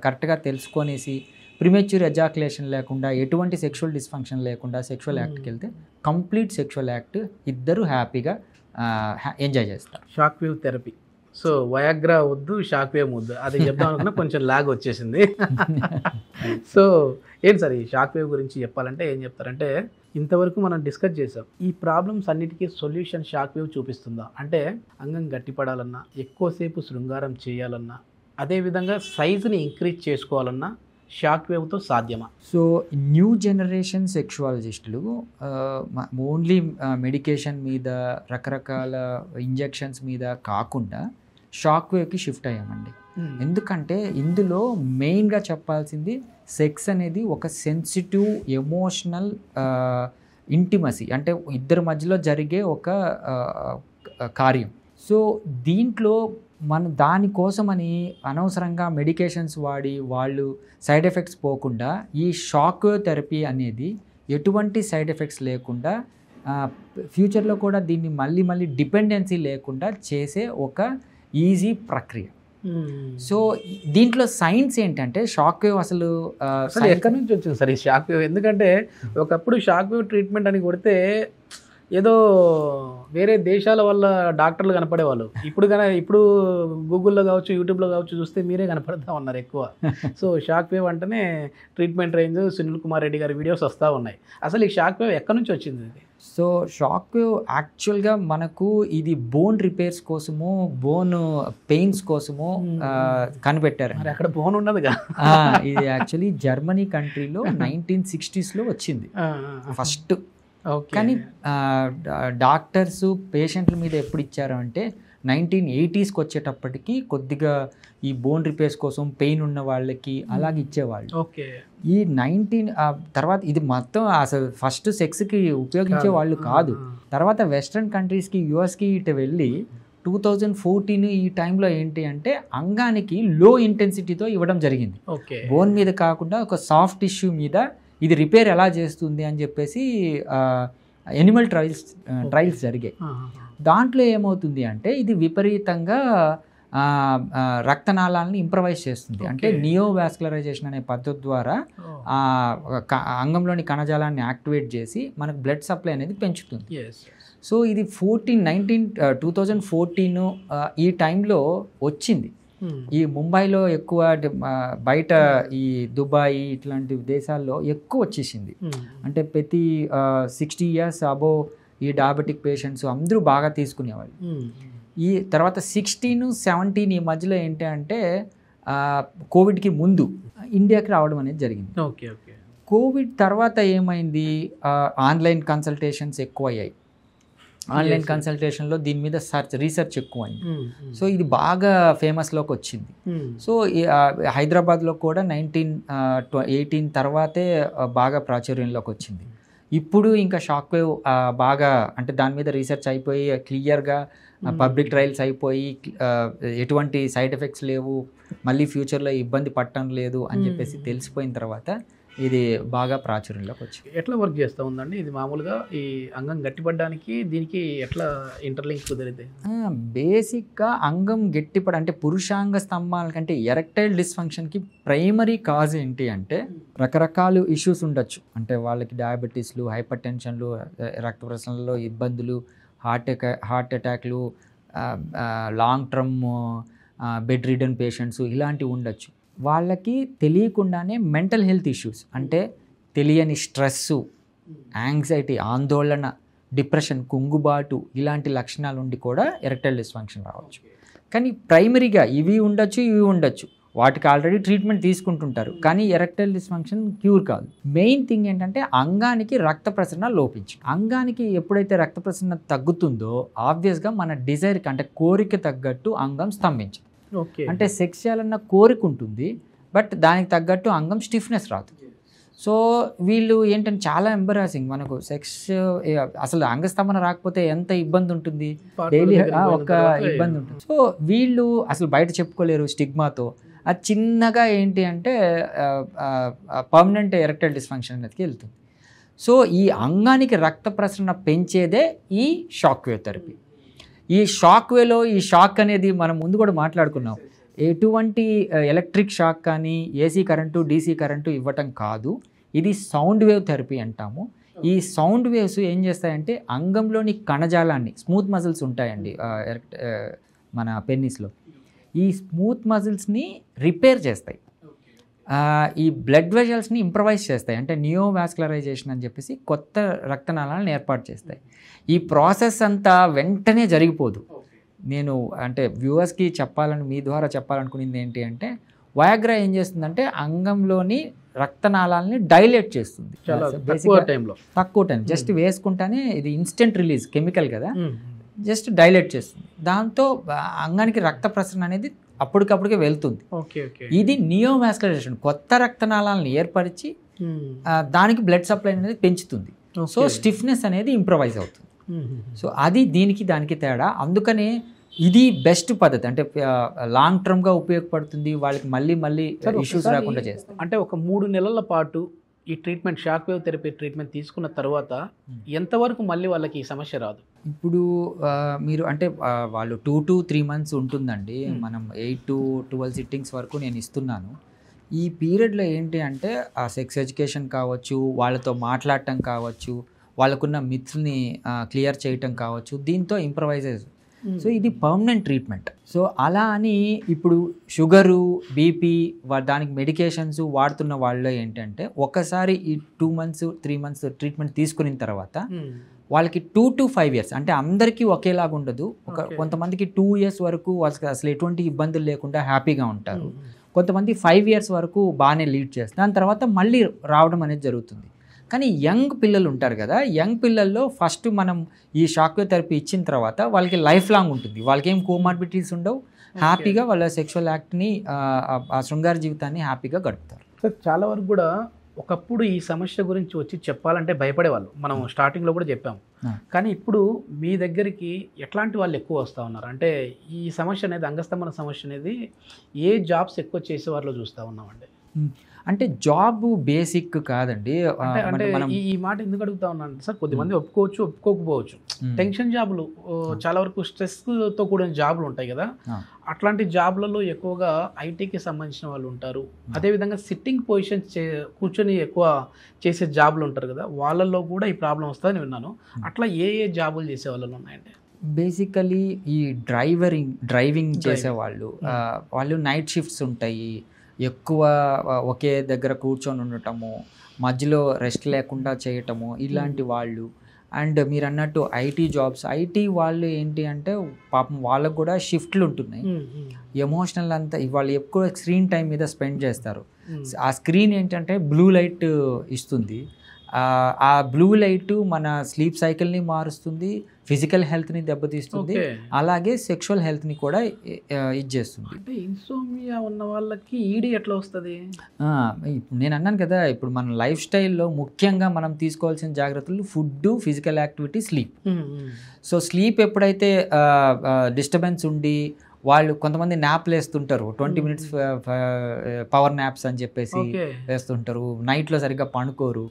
కరెక్ట్గా తెలుసుకొనేసి ప్రిమెచ్యూర్ ఎజాకులేషన్ లేకుండా ఎటువంటి సెక్షువల్ డిస్ఫంక్షన్ లేకుండా సెక్షువల్ యాక్ట్కి వెళ్తే కంప్లీట్ సెక్షువల్ యాక్ట్ ఇద్దరు హ్యాపీగా ఎంజాయ్ చేస్తారు. Shock wave therapy. So Viagra వద్దు, షాక్ వేవ్ వద్దు, అది చెప్దాం అనుకున్నా కొంచెం లాగ్ వచ్చేసింది. సో ఏంటి సార్ ఈ షాక్ వేవ్ గురించి చెప్పాలంటే ఏం చెప్తారంటే, ఇంతవరకు మనం డిస్కస్ చేసాం ఈ ప్రాబ్లమ్స్ అన్నిటికీ సొల్యూషన్ షాక్ వేవ్ చూపిస్తుందా అంటే, అంగం గట్టిపడాలన్నా, ఎక్కువసేపు శృంగారం చేయాలన్నా, అదేవిధంగా సైజుని ఇంక్రీజ్ చేసుకోవాలన్నా షాక్ వేవ్తో సాధ్యమా? సో న్యూ జనరేషన్ సెక్షువాలజిస్టులు ఓన్లీ మెడికేషన్ మీద రకరకాల ఇంజెక్షన్స్ మీద కాకుండా షాక్ వేవ్కి షిఫ్ట్ అయ్యామండి. ఎందుకంటే ఇందులో మెయిన్గా చెప్పాల్సింది సెక్స్ అనేది ఒక సెన్సిటివ్ ఎమోషనల్ ఇంటిమసీ, అంటే ఇద్దరి మధ్యలో జరిగే ఒక కార్యం. సో దీంట్లో మనం దానికోసమని అనవసరంగా మెడికేషన్స్ వాడి వాళ్ళు సైడ్ ఎఫెక్ట్స్ పోకుండా ఈ షాక్ థెరపీ అనేది ఎటువంటి సైడ్ ఎఫెక్ట్స్ లేకుండా ఫ్యూచర్లో కూడా దీన్ని మళ్ళీ డిపెండెన్సీ లేకుండా చేసే ఒక ఈజీ ప్రక్రియ. సో దీంట్లో సైన్స్ ఏంటంటే షాక్ వేవ్ అసలు ఎక్కడి నుంచి వచ్చింది సార్ ఈ షాక్ వేవ్? ఎందుకంటే ఒకప్పుడు షాక్ వేవ్ ట్రీట్మెంట్ అని కొడితే ఏదో వేరే దేశాల వల్ల డాక్టర్లు కనపడేవాళ్ళు. ఇప్పుడు గూగుల్లో కావచ్చు, యూట్యూబ్లో కావచ్చు చూస్తే మీరే కనపడతా ఉన్నారు ఎక్కువ. సో షాక్ వేవ్ అంటేనే ట్రీట్మెంట్ రేంజ్ సునీల్ కుమార్ రెడ్డి గారి వీడియోస్ వస్తూ ఉన్నాయి. అసలు ఈ షాక్ వేవ్ ఎక్కడి నుంచి వచ్చింది? సో షాక్ వేవ్ యాక్చువల్గా మనకు ఇది బోన్ రిపేర్స్ కోసము, బోన్ పెయిన్స్ కోసము కనిపెట్టారు. మరి అక్కడ బోన్ ఉన్నదిగా. ఇది యాక్చువల్లీ జర్మనీ కంట్రీలో 1960s వచ్చింది ఫస్ట్. కానీ డాక్టర్స్ పేషెంట్ల మీద ఎప్పుడు ఇచ్చారు అంటే 1980స్కి వచ్చేటప్పటికి కొద్దిగా ఈ బోన్ రిపేర్స్ కోసం పెయిన్ ఉన్న వాళ్ళకి అలాగే ఇచ్చేవాళ్ళు. ఓకే. ఈ తర్వాత ఇది మొత్తం అసలు ఫస్ట్ సెక్స్కి ఉపయోగించే వాళ్ళు కాదు. తర్వాత వెస్ట్రన్ కంట్రీస్కి యుఎస్కి ఇటు వెళ్ళి 2014 ఈ టైంలో ఏంటి అంటే అంగానికి లో ఇంటెన్సిటీతో ఇవ్వడం జరిగింది. బోన్ మీద కాకుండా ఒక సాఫ్ట్ టిష్యూ మీద ఇది రిపేర్ ఎలా చేస్తుంది అని చెప్పేసి ఎనిమల్ ట్రయల్స్ జరిగాయి. దాంట్లో ఏమవుతుంది అంటే ఇది విపరీతంగా రక్తనాళాలని ఇంప్రవైజ్ చేస్తుంది. అంటే నియోవాస్కులరైజేషన్ అనే పద్ధతి ద్వారా అంగంలోని కణజాలాన్ని యాక్టివేట్ చేసి మనకు బ్లడ్ సప్లై అనేది పెంచుతుంది. సో ఇది 2014 ఈ టైంలో వచ్చింది. ఈ ముంబైలో ఎక్కువ, బయట ఈ దుబాయ్ ఇట్లాంటి దేశాల్లో ఎక్కువ వచ్చేసింది. అంటే ప్రతి 60 years అబోవ్ ఈ డయాబెటిక్ పేషెంట్స్ అందరూ బాగా తీసుకునేవాళ్ళు. ఈ తర్వాత 16-17 ఈ మధ్యలో ఏంటి అంటే కోవిడ్కి ముందు ఇండియాకి రావడం అనేది జరిగింది. కోవిడ్ తర్వాత ఏమైంది, ఆన్లైన్ కన్సల్టేషన్స్ ఎక్కువ అయ్యాయి. ఆన్లైన్ కన్సల్టేషన్లో దీని మీద రీసెర్చ్ ఎక్కువైంది. సో ఇది బాగా ఫేమస్లోకి వచ్చింది. సో హైదరాబాద్లో కూడా 1918 తర్వాతే బాగా ప్రాచుర్యంలోకి వచ్చింది. ఇప్పుడు ఇంకా షాక్ వేవ్ బాగా, అంటే దాని మీద రీసెర్చ్ అయిపోయి క్లియర్గా పబ్లిక్ ట్రయల్స్ అయిపోయి ఎటువంటి సైడ్ ఎఫెక్ట్స్ లేవు, మళ్ళీ ఫ్యూచర్లో ఇబ్బంది పడటం లేదు అని చెప్పేసి తెలిసిపోయిన తర్వాత ఇది బాగా ప్రాచుర్యంలోకి వచ్చింది. ఎట్లా వర్క్ చేస్తూ ఉందండి ఇది? మామూలుగా ఈ అంగం గట్టిపడడానికి దీనికి ఎట్లా ఇంటర్లింక్ కుదిరితే? బేసిక్గా అంగం అంటే పురుషాంగ స్తంభాల కంటే ఎరెక్టైల్ డిస్ఫంక్షన్కి ప్రైమరీ కాజ్ ఏంటి అంటే రకరకాల ఇష్యూస్ ఉండొచ్చు. అంటే వాళ్ళకి డయాబెటీస్లు, హైపర్ టెన్షన్లు, రక్త ప్రసరణలో ఇబ్బందులు, హార్ట్ అటాక్లు, long term bed ridden patients ఇలాంటివి ఉండొచ్చు. వాళ్ళకి తెలియకుండానే మెంటల్ హెల్త్ ఇష్యూస్, అంటే తెలియని స్ట్రెస్సు, యాంగ్జైటీ, ఆందోళన, డిప్రెషన్, కుంగుబాటు ఇలాంటి లక్షణాలు ఉండి కూడా ఎరెక్టైల్ డిస్ఫంక్షన్ రావచ్చు. కానీ ప్రైమరీగా ఇవి ఉండొచ్చు, వాటికి ఆల్రెడీ ట్రీట్మెంట్ తీసుకుంటుంటారు, కానీ ఎరెక్టైల్ డిస్ఫంక్షన్ క్యూర్ కాదు. మెయిన్ థింగ్ ఏంటంటే అంగానికి రక్త ప్రసరణ లోపించు. అంగానికి ఎప్పుడైతే రక్త ప్రసరణ తగ్గుతుందో ఆబ్వియస్గా మన డిజైర్కి, అంటే కోరిక తగ్గట్టు అంగం స్తంభించదు. అంటే సెక్స్ చేయాలన్న కోరిక ఉంటుంది, బట్ దానికి తగ్గట్టు అంగం స్టిఫ్నెస్ రాదు. సో వీళ్ళు ఏంటంటే చాలా ఎంబరాసింగ్, మనకు సెక్స్ అసలు అంగస్తంభన రాకపోతే ఎంత ఇబ్బంది ఉంటుంది, డైలీ ఒక ఇబ్బంది ఉంటుంది. సో వీళ్ళు అసలు బయట చెప్పుకోలేరు స్టిగ్మాతో. అది చిన్నగా ఏంటి అంటే పర్మనెంట్ ఎరెక్టైల్ డిస్ఫంక్షన్ అనేదికి వెళ్తుంది. సో ఈ అంగానికి రక్త ప్రసరణ పెంచేదే ఈ షాక్ వేవ్ థెరపీ. ఈ షాక్ వేలో ఈ షాక్ అనేది మనం ముందు కూడా మాట్లాడుకున్నాం, ఎటువంటి ఎలక్ట్రిక్ షాక్ కానీ ఏసీ కరెంటు, డీసీ కరెంటు ఇవ్వటం కాదు. ఇది సౌండ్ వేవ్ థెరపీ అంటాము. ఈ సౌండ్ వేవ్స్ ఏం చేస్తాయంటే అంగంలోని కణజాలాన్ని, స్మూత్ మజిల్స్ ఉంటాయండి మన పెన్నిస్లో, ఈ స్మూత్ మజిల్స్ని రిపేర్ చేస్తాయి. ఈ బ్లడ్ వెజల్స్ని ఇంప్రవైజ్ చేస్తాయి, అంటే నియోవాస్కులరైజేషన్ అని చెప్పేసి కొత్త రక్తనాళాలను ఏర్పాటు చేస్తాయి. ఈ ప్రాసెస్ అంతా వెంటనే జరిగిపోదు. నేను అంటే వ్యూవర్స్కి మీ ద్వారా చెప్పాలనుకునేది ఏంటి అంటే, వయాగ్రా ఏం చేస్తుందంటే అంగంలోని రక్తనాళాలని డైలేట్ చేస్తుంది. తక్కువ టైం జస్ట్ వేసుకుంటానే, ఇది ఇన్స్టెంట్ రిలీజ్ కెమికల్ కదా, జస్ట్ డైలేట్ చేస్తుంది. దాంతో అంగానికి రక్త ప్రసరణ అనేది అప్పటికప్పటికే వెళ్తుంది. ఇది నియోవాస్కులరైజేషన్, కొత్త రక్తనాళాలను ఏర్పరిచి దానికి బ్లడ్ సప్లై అనేది పెంచుతుంది. సో స్టిఫ్నెస్ అనేది ఇంప్రవైజ్ అవుతుంది. సో అది దానికి తేడా. అందుకనే ఇది బెస్ట్ పద్ధతి, అంటే లాంగ్ టర్మ్గా ఉపయోగపడుతుంది, వాళ్ళకి మళ్ళీ ఇష్యూస్ రాకుండా చేస్తుంది. అంటే ఒక 3 నెలల పాటు ఈ treatment, shock wave therapy treatment తీసుకున్న తర్వాత ఎంతవరకు మళ్ళీ వాళ్ళకి ఈ సమస్య రాదు? ఇప్పుడు మీరు అంటే వాళ్ళు 2 to 3 months ఉంటుందండి. మనం 8 to 12 sittings వరకు నేను ఇస్తున్నాను. ఈ పీరియడ్లో ఏంటి అంటే ఆ సెక్స్ ఎడ్యుకేషన్ కావచ్చు, వాళ్ళతో మాట్లాడటం కావచ్చు, వాళ్ళకున్న మిత్స్ని క్లియర్ చేయటం కావచ్చు, దీంతో ఇంప్రవైజెస్. సో ఇది పర్మనెంట్ ట్రీట్మెంట్. సో అలా అని ఇప్పుడు షుగరు, బీపీ, దానికి మెడికేషన్స్ వాడుతున్న వాళ్ళు ఏంటంటే ఒకసారి ఈ 2 months 3 months ట్రీట్మెంట్ తీసుకున్న తర్వాత వాళ్ళకి 2 to 5 years, అంటే అందరికీ ఒకేలాగా ఉండదు. కొంతమందికి 2 years వరకు వాళ్ళకి అసలు ఎటువంటి ఇబ్బందులు లేకుండా హ్యాపీగా ఉంటారు. కొంతమంది 5 years వరకు బాగానే లీడ్ చేస్తారు. దాని తర్వాత మళ్ళీ రావడం అనేది జరుగుతుంది. కానీ యంగ్ పిల్లలు ఉంటారు కదా, యంగ్ పిల్లల్లో ఫస్ట్ మనం ఈ షాక్వేవ్ థెరపీ ఇచ్చిన తర్వాత వాళ్ళకి లైఫ్ లాంగ్ ఉంటుంది, వాళ్ళకి ఏం కోమార్బిడిటీస్ ఉండవు, హ్యాపీగా వాళ్ళ సెక్షువల్ యాక్ట్ని ఆ శృంగార జీవితాన్ని హ్యాపీగా గడుపుతారు. సార్ చాలా వరకు కూడా ఒకప్పుడు ఈ సమస్య గురించి వచ్చి చెప్పాలంటే భయపడేవాళ్ళు, మనం స్టార్టింగ్లో కూడా చెప్పాము. కానీ ఇప్పుడు మీ దగ్గరికి ఎట్లాంటి వాళ్ళు ఎక్కువ వస్తూ ఉన్నారు అంటే ఈ సమస్య అనేది, అంగస్తంభన సమస్య అనేది ఏ జాబ్స్ ఎక్కువ చేసే వారిలో చూస్తూ ఉన్నామండి? అంటే జాబ్ బేసిక్ కాదండి. అంటే ఈ మాట ఎందుకు అడుగుతా ఉన్నాను సార్, కొద్దిమంది ఒప్పుకోవచ్చు ఒప్పుకోకపోవచ్చు, టెన్షన్ జాబులు చాలా వరకు స్ట్రెస్తో కూడిన జాబులు ఉంటాయి కదా, అట్లాంటి జాబ్లలో ఎక్కువగా ఐటీకి సంబంధించిన వాళ్ళు ఉంటారు, అదేవిధంగా సిట్టింగ్ పొజిషన్స్ కూర్చొని ఎక్కువ చేసే జాబులు ఉంటారు కదా, వాళ్ళల్లో కూడా ఈ ప్రాబ్లం వస్తుందని విన్నాను. అట్లా ఏ జాబులు చేసే వాళ్ళు ఉన్నాయండి? బేసికలీ ఈ డ్రైవింగ్ చేసేవాళ్ళు, వాళ్ళు నైట్ షిఫ్ట్స్ ఉంటాయి, ఎక్కువ ఒకే దగ్గర కూర్చొని ఉండటము, మధ్యలో రెస్ట్ లేకుండా చేయటము, ఇలాంటి వాళ్ళు. అండ్ మీరు అన్నట్టు ఐటీ జాబ్స్, ఐటీ వాళ్ళు ఏంటి అంటే పాపం వాళ్ళకు కూడా షిఫ్ట్లు ఉంటున్నాయి, ఎమోషనల్ అంతా వాళ్ళు ఎక్కువ స్క్రీన్ టైం మీద స్పెండ్ చేస్తారు. ఆ స్క్రీన్ ఏంటంటే బ్లూ లైట్ ఇస్తుంది, ఆ బ్లూ లైట్ మన స్లీప్ సైకిల్ని మారుస్తుంది, ఫిజికల్ హెల్త్ని దెబ్బతీస్తుంది, అలాగే సెక్షువల్ హెల్త్ని కూడా ఇచ్చేస్తుంది. అంటే ఇన్సోమియా ఉన్న వాళ్ళకి ఈడీ ఎట్లా వస్తుంది? నేను అన్నాను కదా, ఇప్పుడు మన లైఫ్ స్టైల్లో ముఖ్యంగా మనం తీసుకోవాల్సిన జాగ్రత్తలు food, physical activity, sleep. So sleep ఎప్పుడైతే డిస్టర్బెన్స్ ఉండి వాళ్ళు కొంతమంది న్యాప్లు వేస్తుంటారు, 20 minutes పవర్ న్యాప్స్ అని చెప్పేసి వేస్తుంటారు, నైట్లో సరిగ్గా పండుకోరు,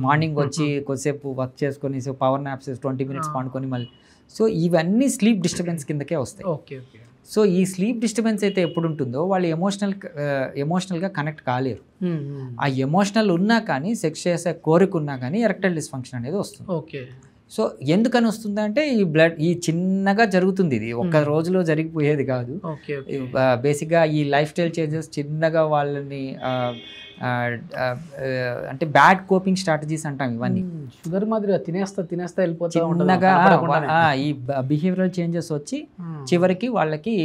మార్నింగ్ వచ్చి కొద్దిసేపు వర్క్ చేసుకొని పవర్ న్యాప్స్ 20 minutes పండుకొని మళ్ళీ. సో ఇవన్నీ స్లీప్ డిస్టర్బెన్స్ కిందకే వస్తాయి. సో ఈ స్లీప్ డిస్టర్బెన్స్ అయితే ఎప్పుడు ఉంటుందో వాళ్ళు ఎమోషనల్గా కనెక్ట్ కాలేరు. ఆ ఎమోషనల్ ఉన్నా కానీ, సెక్స్ చేసే కోరిక ఉన్నా కానీ ఎరెక్టైల్ డిస్ఫంక్షన్ అనేది వస్తుంది. సో ఎందుకని వస్తుందంటే ఈ చిన్నగా జరుగుతుంది, ఇది ఒక్క రోజులో జరిగిపోయేది కాదు. బేసిక్గా ఈ లైఫ్ స్టైల్ చేంజెస్ చిన్నగా వాళ్ళని అంటే బ్యాడ్ కోపింగ్ స్ట్రాటజీస్ అంటాం ఇవన్నీ. షుగర్ మాదిరిగా తినేస్తా వెళ్ళిపోతా చిన్నగా ఈ బిహేవియరల్ చేంజెస్ వచ్చి చివరికి వాళ్ళకి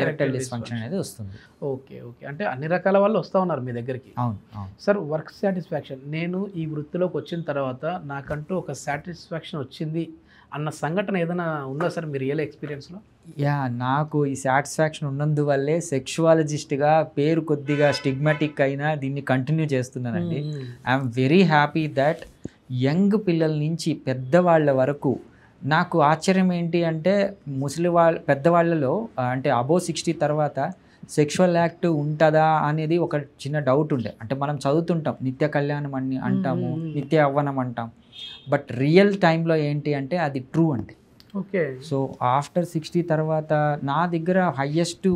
ఎరెక్టైల్ డిస్ఫంక్షన్ అనేది వస్తుంది. ఓకే, అంటే అన్ని రకాల వాళ్ళు వస్తూ ఉన్నారు మీ దగ్గరికి. అవును సార్, వర్క్ సాటిస్ఫాక్షన్, నేను ఈ వృత్తిలోకి వచ్చిన తర్వాత నాకంటూ ఒక సాటిస్ఫాక్షన్ వచ్చింది అన్న సంఘటన ఏదైనా ఉందా సార్ మీ రియల్ ఎక్స్పీరియన్స్లో? నాకు ఈ సాటిస్ఫాక్షన్ ఉన్నందువల్లే సెక్షువాలజిస్ట్గా పేరు కొద్దిగా స్టిగ్మాటిక్ అయినా దీన్ని కంటిన్యూ చేస్తున్నానండి. I'm very happy that young పిల్లల నుంచి పెద్దవాళ్ళ వరకు, నాకు ఆశ్చర్యం ఏంటి అంటే పెద్దవాళ్ళలో అంటే అబోవ్ 60 తర్వాత సెక్షువల్ యాక్ట్ ఉంటుందా అనేది ఒక చిన్న డౌట్ ఉండే. అంటే మనం చదువుతుంటాం నిత్య కళ్యాణం అని అంటాము, నిత్య యవ్వనం అంటాం, బట్ రియల్ టైంలో ఏంటి అంటే అది ట్రూ అండి. ఓకే. సో ఆఫ్టర్ 60 తర్వాత నా దగ్గర హయ్యెస్ట్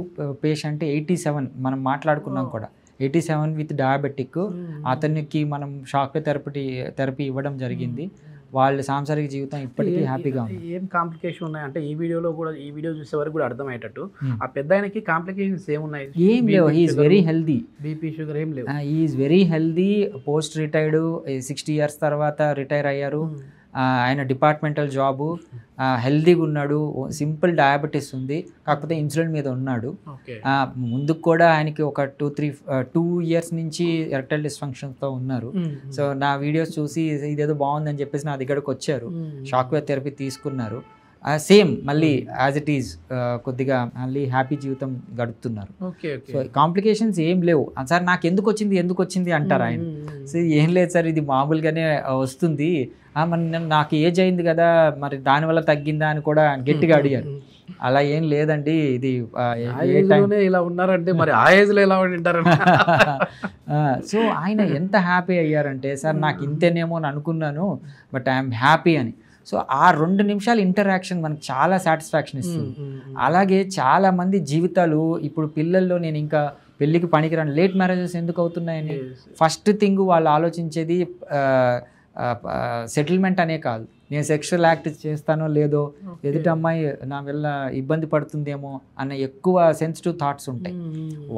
పేషెంట్ 87, మనం మాట్లాడుకున్నాం కూడా, 87 విత్ డయాబెటిక్. అతనికి మనం షాక్వేవ్ థెరపీ ఇవ్వడం జరిగింది. వాళ్ళ సాంసారిక జీవితం ఇప్పటికీ హ్యాపీగా ఉంది. ఏం కాంప్లికేషన్ ఉన్నాయి అంటే ఈ వీడియో చూసే వరకు కూడా అర్థమయ్యేటట్టు, ఆ పెద్ద ఆయనకి కాంప్లికేషన్స్ ఏమున్నాయి? ఏం లేవు, he is very healthy. BP sugar ఏం లేవు, he is very healthy. Post retired, 60 years తర్వాత రిటైర్ అయ్యారు. ఆయన డిపార్ట్మెంటల్ జాబు, హెల్దీగా ఉన్నాడు. సింపుల్ డయాబెటీస్ ఉంది, కాకపోతే ఇన్సులిన్ మీద ఉన్నాడు. ముందుకు కూడా ఆయనకి ఒక 2 years నుంచి ఎరెక్టైల్ డిస్ఫంక్షన్తో ఉన్నారు. సో నా వీడియోస్ చూసి ఇదేదో బాగుందని చెప్పేసి నా దగ్గరకు వచ్చారు, షాక్వేవ్ థెరపీ తీసుకున్నారు. సేమ్ మళ్ళీ యాజ్ ఇట్ ఈజ్ కొద్దిగా మళ్ళీ హ్యాపీ జీవితం గడుపుతున్నారు. సో కాంప్లికేషన్స్ ఏం లేవు. సార్ నాకు ఎందుకు వచ్చింది అంటారు ఆయన. సో ఏం లేదు సార్, ఇది మామూలుగానే వస్తుంది, మరి నాకు ఏజ్ అయింది కదా, మరి దానివల్ల తగ్గిందా అని కూడా గట్టిగా అడిగారు. అలా ఏం లేదండి, ఇది ఇలా ఉన్నారంటే మరి ఆ ఏజ్లో ఎలా ఉంటారు. సో ఆయన ఎంత హ్యాపీ అయ్యారంటే, సార్ నాకు ఇంతేనేమో అని అనుకున్నాను, బట్ ఐఎమ్ హ్యాపీ అని. సో ఆ 2 నిమిషాల ఇంటరాక్షన్ మనకు చాలా సాటిస్ఫాక్షన్ ఇస్తుంది. అలాగే చాలామంది జీవితాలు ఇప్పుడు పిల్లల్లో, నేను ఇంకా పెళ్ళికి పనికిరాను, లేట్ మ్యారేజెస్ ఎందుకు అవుతున్నాయని ఫస్ట్ థింగ్ వాళ్ళు ఆలోచించేది సెటిల్మెంట్ అనే కాదు, నేను సెక్షువల్ యాక్ట్ చేస్తానో లేదో, ఎదుటి అమ్మాయి నా వల్ల ఇబ్బంది పడుతుందేమో అన్న ఎక్కువ సెన్సిటివ్ థాట్స్ ఉంటాయి.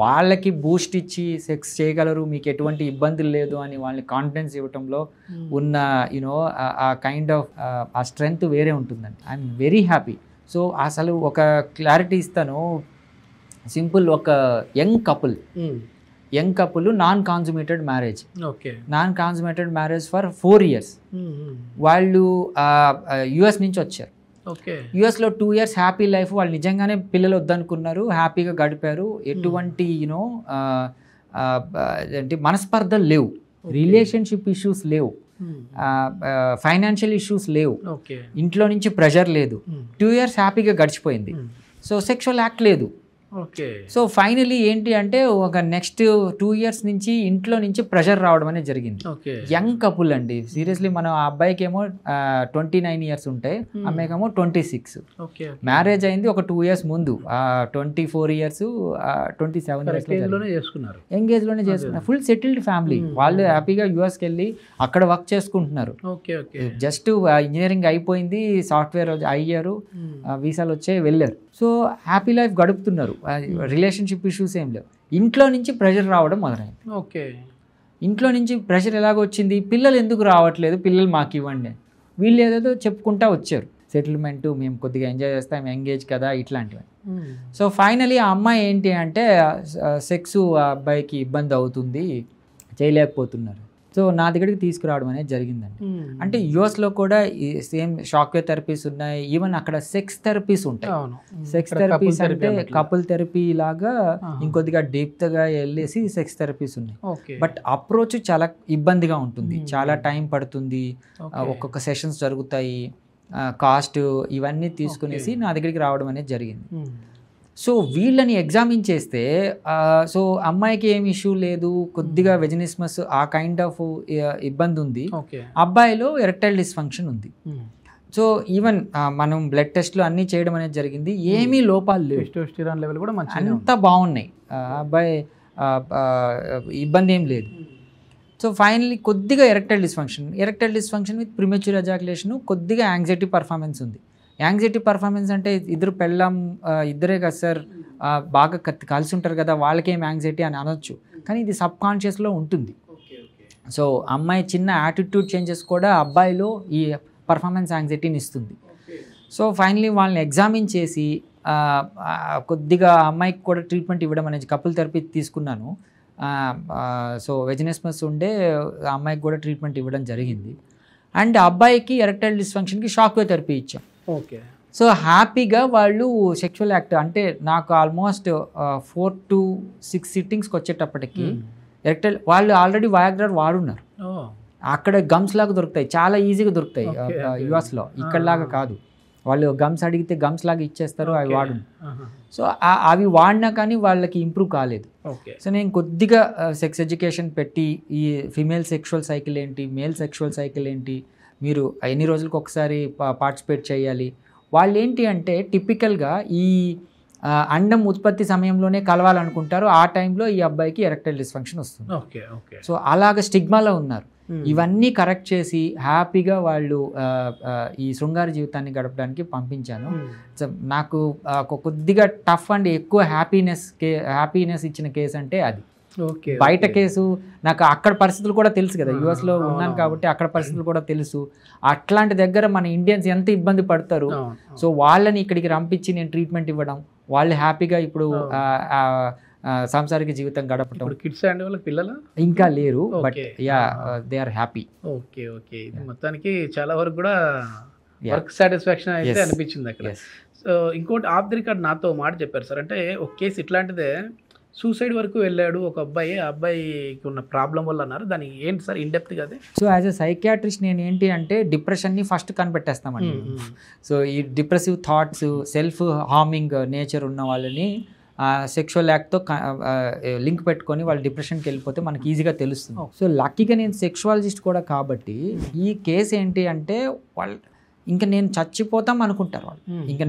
వాళ్ళకి బూస్ట్ ఇచ్చి సెక్స్ చేయగలరు, మీకు ఎటువంటి ఇబ్బందులు లేదు అని వాళ్ళని కాన్ఫిడెన్స్ ఇవ్వటంలో ఉన్న ఆ కైండ్ ఆఫ్ ఆ స్ట్రెంగ్త్ వేరే ఉంటుందండి. I'm very happy. సో అసలు ఒక క్లారిటీ ఇస్తాను, సింపుల్, ఒక young couple young couple non consummated marriage. Okay. Non consummated marriage for 4 years. వాళ్ళు యుఎస్ నుంచి వచ్చారు. ఓకే. యుఎస్లో 2 years హ్యాపీ లైఫ్, వాళ్ళు నిజంగానే పిల్లలు వద్దనుకున్నారు, హ్యాపీగా గడిపారు. ఎటువంటి ఏంటి మనస్పర్ధలు లేవు, రిలేషన్షిప్ ఇష్యూస్ లేవు, ఫైనాన్షియల్ ఇష్యూస్ లేవు, ఇంట్లో నుంచి ప్రెషర్ లేదు. 2 years హ్యాపీగా గడిచిపోయింది. సో సెక్షువల్ యాక్ట్ లేదు. ఓకే. సో ఫైనలీ ఏంటి అంటే ఒక నెక్స్ట్ 2 years నుంచి ఇంట్లో నుంచి ప్రెషర్ రావడం అనేది జరిగింది. యంగ్ కపుల్ అండి, సీరియస్లీ. మనం ఆ అబ్బాయికి ఏమో 29 years ఉంటాయి, అమ్మాయికేమో 26. మ్యారేజ్ అయింది ఒక 2 years ముందు, 24 years 27 years యంగ్ ఏజ్ లోనే చేసుకున్నారు. Full settled family. వాళ్ళు హ్యాపీగా యుఎస్కి వెళ్ళి అక్కడ వర్క్ చేసుకుంటున్నారు. జస్ట్ ఇంజనీరింగ్ అయిపోయింది, సాఫ్ట్వేర్ అయ్యారు, వీసాలు వచ్చాయి, వెళ్ళారు. సో హ్యాపీ లైఫ్ గడుపుతున్నారు, రిలేషన్షిప్ ఇష్యూస్ ఏం లేవు. ఇంట్లో నుంచి ప్రెషర్ రావడం మొదలైంది. ఓకే. ఇంట్లో నుంచి ప్రెషర్ ఎలాగొచ్చింది, పిల్లలు ఎందుకు రావట్లేదు, పిల్లలు మాకు ఇవ్వండి. వీళ్ళు ఏదేదో చెప్పుకుంటా వచ్చారు, సెటిల్మెంట్ మేము కొద్దిగా ఎంజాయ్ చేస్తాం, ఎంగేజ్ కదా, ఇట్లాంటివి. సో ఫైనలీ ఆ అమ్మాయి ఏంటి అంటే సెక్స్ అబ్బాయికి ఇబ్బంది అవుతుంది, చేయలేకపోతున్నారు. సో నా దగ్గరికి తీసుకురావడం అనేది జరిగిందండి. అంటే యుఎస్లో కూడా ఈ సేమ్ షాక్వేవ్ థెరపీస్ ఉన్నాయి, ఈవెన్ అక్కడ సెక్స్ థెరపీస్ ఉంటాయి. సెక్స్ థెరపీస్ అంటే కపుల్ థెరపీ లాగా ఇంకొద్దిగా డీప్గా వెళ్ళేసి సెక్స్ థెరపీస్ ఉన్నాయి. బట్ అప్రోచ్ చాలా ఇబ్బందిగా ఉంటుంది, చాలా టైం పడుతుంది, ఒక్కొక్క సెషన్స్ జరుగుతాయి, కాస్ట్ ఇవన్నీ తీసుకునేసి నా దగ్గరికి రావడం అనేది జరిగింది. సో వీళ్ళని ఎగ్జామిన్ చేస్తే సో అమ్మాయికి ఏం ఇష్యూ లేదు, కొద్దిగా వెజినిస్మస్ ఆ కైండ్ ఆఫ్ ఇబ్బంది ఉంది, అబ్బాయిలో ఎరెక్టైల్ డిస్ఫంక్షన్ ఉంది. సో ఈవెన్ మనం బ్లడ్ టెస్ట్లు అన్నీ చేయడం అనేది జరిగింది, ఏమీ లోపాలు లేవు, టెస్టోస్టెరాన్ లెవెల్ కూడా అంతా బాగున్నాయి, అబ్బాయి ఇబ్బంది ఏం లేదు. సో ఫైనలీ కొద్దిగా erectile dysfunction with premature ejaculation, కొద్దిగా యాంగ్జైటీ పర్ఫార్మెన్స్ ఉంది. యాంగ్జైటీ పర్ఫార్మెన్స్ అంటే ఇద్దరు పెళ్ళాం ఇద్దరే కదా సార్, బాగా కలిసి ఉంటారు కదా, వాళ్ళకేం యాంగ్జైటీ అని అనొచ్చు, కానీ ఇది సబ్ కాన్షియస్లో ఉంటుంది. సో అమ్మాయి చిన్న యాటిట్యూడ్ చేంజెస్ కూడా అబ్బాయిలో ఈ పర్ఫార్మెన్స్ యాంగ్జైటీని ఇస్తుంది. సో ఫైనలీ వాళ్ళని ఎగ్జామిన్ చేసి కొద్దిగా అమ్మాయికి కూడా ట్రీట్మెంట్ ఇవ్వడం అనేది, కపుల్ థెరపీ తీసుకున్నాను. సో వెజినిస్మస్ ఉండే అమ్మాయికి కూడా ట్రీట్మెంట్ ఇవ్వడం జరిగింది. అండ్ అబ్బాయికి ఎరెక్టైల్ డిస్ఫంక్షన్కి షాక్వేవ్ థెరపీ ఇచ్చాం. ఓకే. సో హ్యాపీగా వాళ్ళు సెక్షువల్ యాక్ట్ అంటే నాకు ఆల్మోస్ట్ 4 to 6 సిట్టింగ్స్కి వచ్చేటప్పటికి ఎరెక్టైల్, వాళ్ళు ఆల్రెడీ వయాగ్రా వాడున్నారు, అక్కడ గమ్స్ లాగా దొరుకుతాయి, చాలా ఈజీగా దొరుకుతాయి యుఎస్లో, ఇక్కడలాగా కాదు. వాళ్ళు గమ్స్ అడిగితే గమ్స్ లాగా ఇచ్చేస్తారు, అవి వాడు. సో అవి వాడినా కానీ వాళ్ళకి ఇంప్రూవ్ కాలేదు. సో నేను కొద్దిగా సెక్స్ ఎడ్యుకేషన్ పెట్టి, ఈ ఫిమేల్ సెక్షువల్ సైకిల్ ఏంటి, మేల్ సెక్షువల్ సైకిల్ ఏంటి, మీరు ఎన్ని రోజులకు ఒకసారి పార్టిసిపేట్ చేయాలి. వాళ్ళు ఏంటి అంటే టిపికల్గా ఈ అండం ఉత్పత్తి సమయంలోనే కలవాలనుకుంటారు, ఆ టైంలో ఈ అబ్బాయికి ఎరెక్టైల్ డిస్ఫంక్షన్ వస్తుంది. సో అలాగ స్టిగ్మాలో ఉన్నారు. ఇవన్నీ కరెక్ట్ చేసి హ్యాపీగా వాళ్ళు ఈ శృంగార జీవితాన్ని గడపడానికి పంపించాను. నాకు కొద్దిగా టఫ్ అండ్ ఎక్కువ హ్యాపీనెస్ ఇచ్చిన కేసు అంటే అది. బయట కేసు నాకు అక్కడ పరిస్థితులు కూడా తెలుసు కదా, యుఎస్లో ఉన్నాను కాబట్టి అక్కడ పరిస్థితులు కూడా తెలుసు. అట్లాంటి దగ్గర మన ఇండియన్స్ ఎంత ఇబ్బంది పడతారు. సో వాళ్ళని ఇక్కడికి రంపించి నేను ట్రీట్మెంట్ ఇవ్వడం, వాళ్ళు హ్యాపీగా ఇప్పుడు సాంసారిక జీవితం గడపడం. కిడ్స్ అండ్ వాళ్ళ పిల్లలు ఇంకా లేరు, but yeah they are happy. Okay. ఇది మొత్తానికి చాలా వరకు కూడా వర్క్ సాటిస్ఫాక్షన్ అయితే అనిపించింది అక్కడ. సో ఇంకోటి ఆఫ్ ది రికార్డ్ నాతో మాట చెప్పారు సార్, అంటే ఒక కేసు ఇట్లాంటిదే, సూసైడ్ వరకు వెళ్ళాడు ఒక అబ్బాయి, ఆ అబ్బాయికి ఉన్న ప్రాబ్లం వల్ల అన్నారు. దాని ఏంటి సార్ ఇన్ డెప్త్ గా? సో యాజ్ ఎ సైకియాట్రిస్ట్ నేను ఏంటి అంటే డిప్రెషన్ని ఫస్ట్ కనిపెట్టేస్తామండి. సో ఈ depressive thoughts, self harming nature ఉన్న వాళ్ళని సెక్షువల్ యాక్ట్తో లింక్ పెట్టుకొని వాళ్ళు డిప్రెషన్కి వెళ్ళిపోతే మనకి ఈజీగా తెలుస్తుంది. సో లక్కీగా నేను సెక్షువాలజిస్ట్ కూడా కాబట్టి ఈ కేసు ఏంటి అంటే వాళ్ళు ఇంకా నేను చచ్చిపోతాం అనుకుంటారు వాళ్ళు. ఇంకా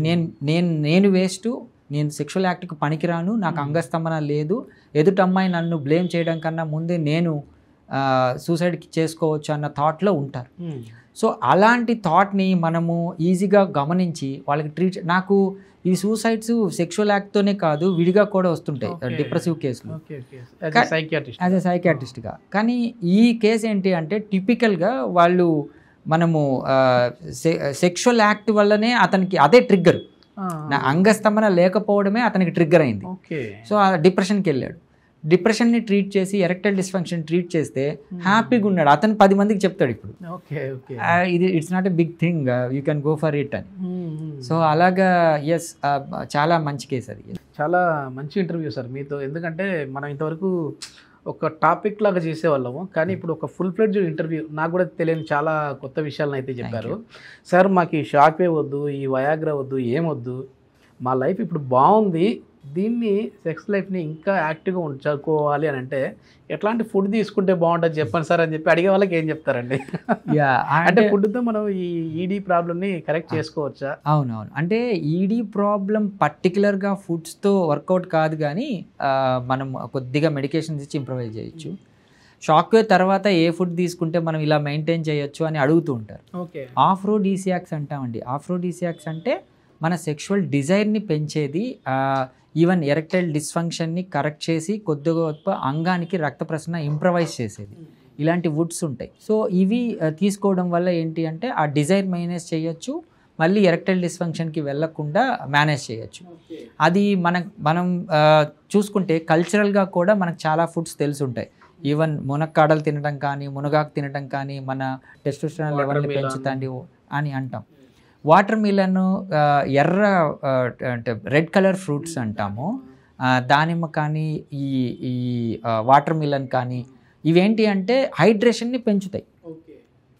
నేను వేస్ట్, నేను సెక్షువల్ యాక్ట్కి పనికిరాను, నాకు అంగస్తంభన లేదు, ఎదుటి అమ్మాయి నన్ను బ్లేమ్ చేయడం కన్నా ముందే నేను సూసైడ్కి చేసుకోవచ్చు అన్న థాట్లో ఉంటారు. సో అలాంటి థాట్ని మనము ఈజీగా గమనించి వాళ్ళకి నాకు ఈ సూసైడ్స్ సెక్షువల్ యాక్ట్తోనే కాదు విడిగా కూడా వస్తుంటాయి డిప్రెసివ్ కేసులు యాజ్ ఎ సైకియాట్రిస్ట్గా. కానీ ఈ కేసు ఏంటి అంటే టిపికల్గా వాళ్ళు మనము సెక్షువల్ యాక్ట్ వల్లనే అతనికి అదే ట్రిగ్గర్, నా అంగస్తంభన లేకపోవడమే అతనికి ట్రిగ్గర్ అయింది. సో ఆ డిప్రెషన్కి వెళ్ళాడు. డిప్రెషన్ని ట్రీట్ చేసి ఎరెక్టైల్ డిస్ఫంక్షన్ ట్రీట్ చేస్తే హ్యాపీగా ఉన్నాడు, అతను 10 మందికి చెప్తాడు ఇప్పుడు. ఓకే ఓకే, ఇది it's not a big thing, you can go for it అని. సో అలాగా ఎస్, చాలా మంచి కేసు అది. చాలా మంచి ఇంటర్వ్యూ సార్ మీతో, ఎందుకంటే మనం ఇంతవరకు ఒక టాపిక్ లాగా చేసేవాళ్ళము, కానీ ఇప్పుడు ఒక ఫుల్ ఫ్లెడ్జ్డ్ ఇంటర్వ్యూ, నాకు కూడా తెలియని చాలా కొత్త విషయాలను అయితే చెప్పారు సార్. మాకు ఈ షాక్ వేవ్ వద్దు, ఈ వయాగ్రా వద్దు, ఏమొద్దు, మా లైఫ్ ఇప్పుడు బాగుంది, దీన్ని సెక్స్ లైఫ్ని ఇంకా యాక్టివ్గా ఉంచుకోవాలి అని అంటే ఎట్లాంటి ఫుడ్ తీసుకుంటే బాగుంటుంది చెప్పండి సార్ అని చెప్పి అడిగే వాళ్ళకి ఏం చెప్తారండి? అంటే ఫుడ్తో మనం ఈ ఈడీ ప్రాబ్లమ్ని కరెక్ట్ చేసుకోవచ్చా? అవునవును, అంటే ఈడీ ప్రాబ్లం పర్టికులర్గా ఫుడ్స్తో వర్కౌట్ కాదు, కానీ మనం కొద్దిగా మెడికేషన్స్ ఇచ్చి ఇంప్రూవైజ్ చేయొచ్చు. షాక్ వేవ్ తర్వాత ఏ ఫుడ్ తీసుకుంటే మనం ఇలా మెయింటైన్ చేయొచ్చు అని అడుగుతూ ఉంటారు. ఓకే, ఆఫ్రోడీసియాక్స్ అంటామండి. ఆఫ్రోడీసియాక్స్ అంటే మన సెక్షువల్ డిజైర్ని పెంచేది, ఈవెన్ ఎరెక్టైల్ డిస్ఫంక్షన్ని కరెక్ట్ చేసి కొద్దిగా అంగానికి రక్త ప్రసరణ ఇంప్రవైజ్ చేసేది, ఇలాంటి వుడ్స్ ఉంటాయి. సో ఇవి తీసుకోవడం వల్ల ఏంటి అంటే ఆ డిజైర్ మేనేజ్ చేయొచ్చు, మళ్ళీ ఎరెక్టైల్ డిస్ఫంక్షన్కి వెళ్ళకుండా మేనేజ్ చేయొచ్చు. అది మనం చూసుకుంటే కల్చరల్గా కూడా మనకు చాలా ఫుడ్స్ తెలిసి ఉంటాయి. ఈవెన్ మునక్కాడలు తినడం కానీ, మునగాకు తినడం కానీ మన టెస్టోస్టెరాన్ లెవెల్ని పెంచుతుంది అని అంటాం. వాటర్ మిలన్ ఎర్ర అంటే రెడ్ కలర్ ఫ్రూట్స్ అంటాము. దానిమ్మ కానీ ఈ వాటర్ మిలన్ కానీ ఇవేంటి అంటే హైడ్రేషన్ని పెంచుతాయి.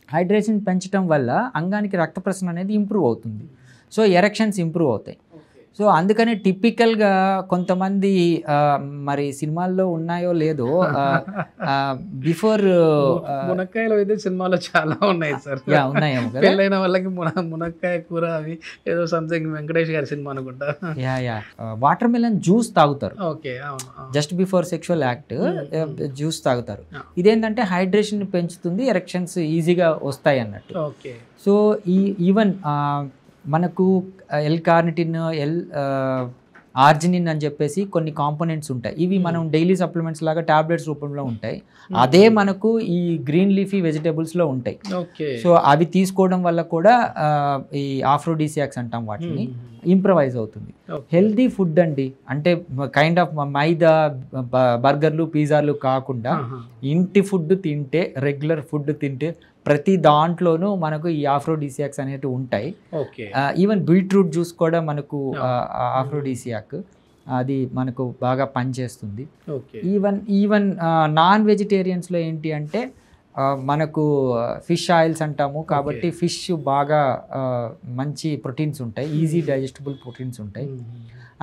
హైడ్రేషన్ పెంచడం వల్ల అంగానికి రక్త ప్రసరణ అనేది ఇంప్రూవ్ అవుతుంది. సో ఎరెక్షన్స్ ఇంప్రూవ్ అవుతాయి. సో అందుకని టిపికల్గా కొంతమంది మరి సినిమాల్లో ఉన్నాయో లేదో బిఫోర్ మునక్కాయలు అయితే సినిమాలో చాలా ఉన్నాయి సార్. ఉన్నాయేమో కదా, పెళ్ళైన వాళ్ళకి మునక్కాయ కూర అవి ఏదో సంథింగ్ వెంకటేష్ గారి సినిమా అనుకుంటా. వాటర్ మిలన్ జ్యూస్ తాగుతారు. Okay, just before sexual act juice తాగుతారు. ఇదేంటంటే హైడ్రేషన్ పెంచుతుంది, ఎరెక్షన్స్ ఈజీగా వస్తాయి అన్నట్టు. ఓకే, సో ఈవెన్ మనకు ఎల్ కార్నిటిన్, ఆర్జినిన్ అని చెప్పేసి కొన్ని కాంపోనెంట్స్ ఉంటాయి. ఇవి మనం డైలీ సప్లిమెంట్స్ లాగా టాబ్లెట్స్ రూపంలో ఉంటాయి. అదే మనకు ఈ గ్రీన్ లీఫీ వెజిటేబుల్స్లో ఉంటాయి. సో అవి తీసుకోవడం వల్ల కూడా ఈ ఆఫ్రోడీసియాక్స్ అంటాం వాటిని, ఇంప్రవైజ్ అవుతుంది. హెల్దీ ఫుడ్ అండి, అంటే కైండ్ ఆఫ్ మైదా బర్గర్లు పిజ్జాలు కాకుండా ఇంటి ఫుడ్ తింటే, రెగ్యులర్ ఫుడ్ తింటే ప్రతి దాంట్లోనూ మనకు ఈ ఆఫ్రోడీసియాక్స్ అనేవి ఉంటాయి. ఈవెన్ బీట్రూట్ జ్యూస్ కూడా మనకు ఆఫ్రోడీసియాక్, అది మనకు బాగా పనిచేస్తుంది. ఈవెన్ నాన్ వెజిటేరియన్స్లో ఏంటి అంటే మనకు ఫిష్ ఆయిల్స్ అంటాము, కాబట్టి ఫిష్ బాగా మంచి ప్రోటీన్స్ ఉంటాయి, ఈజీ డైజెస్టబుల్ ప్రోటీన్స్ ఉంటాయి.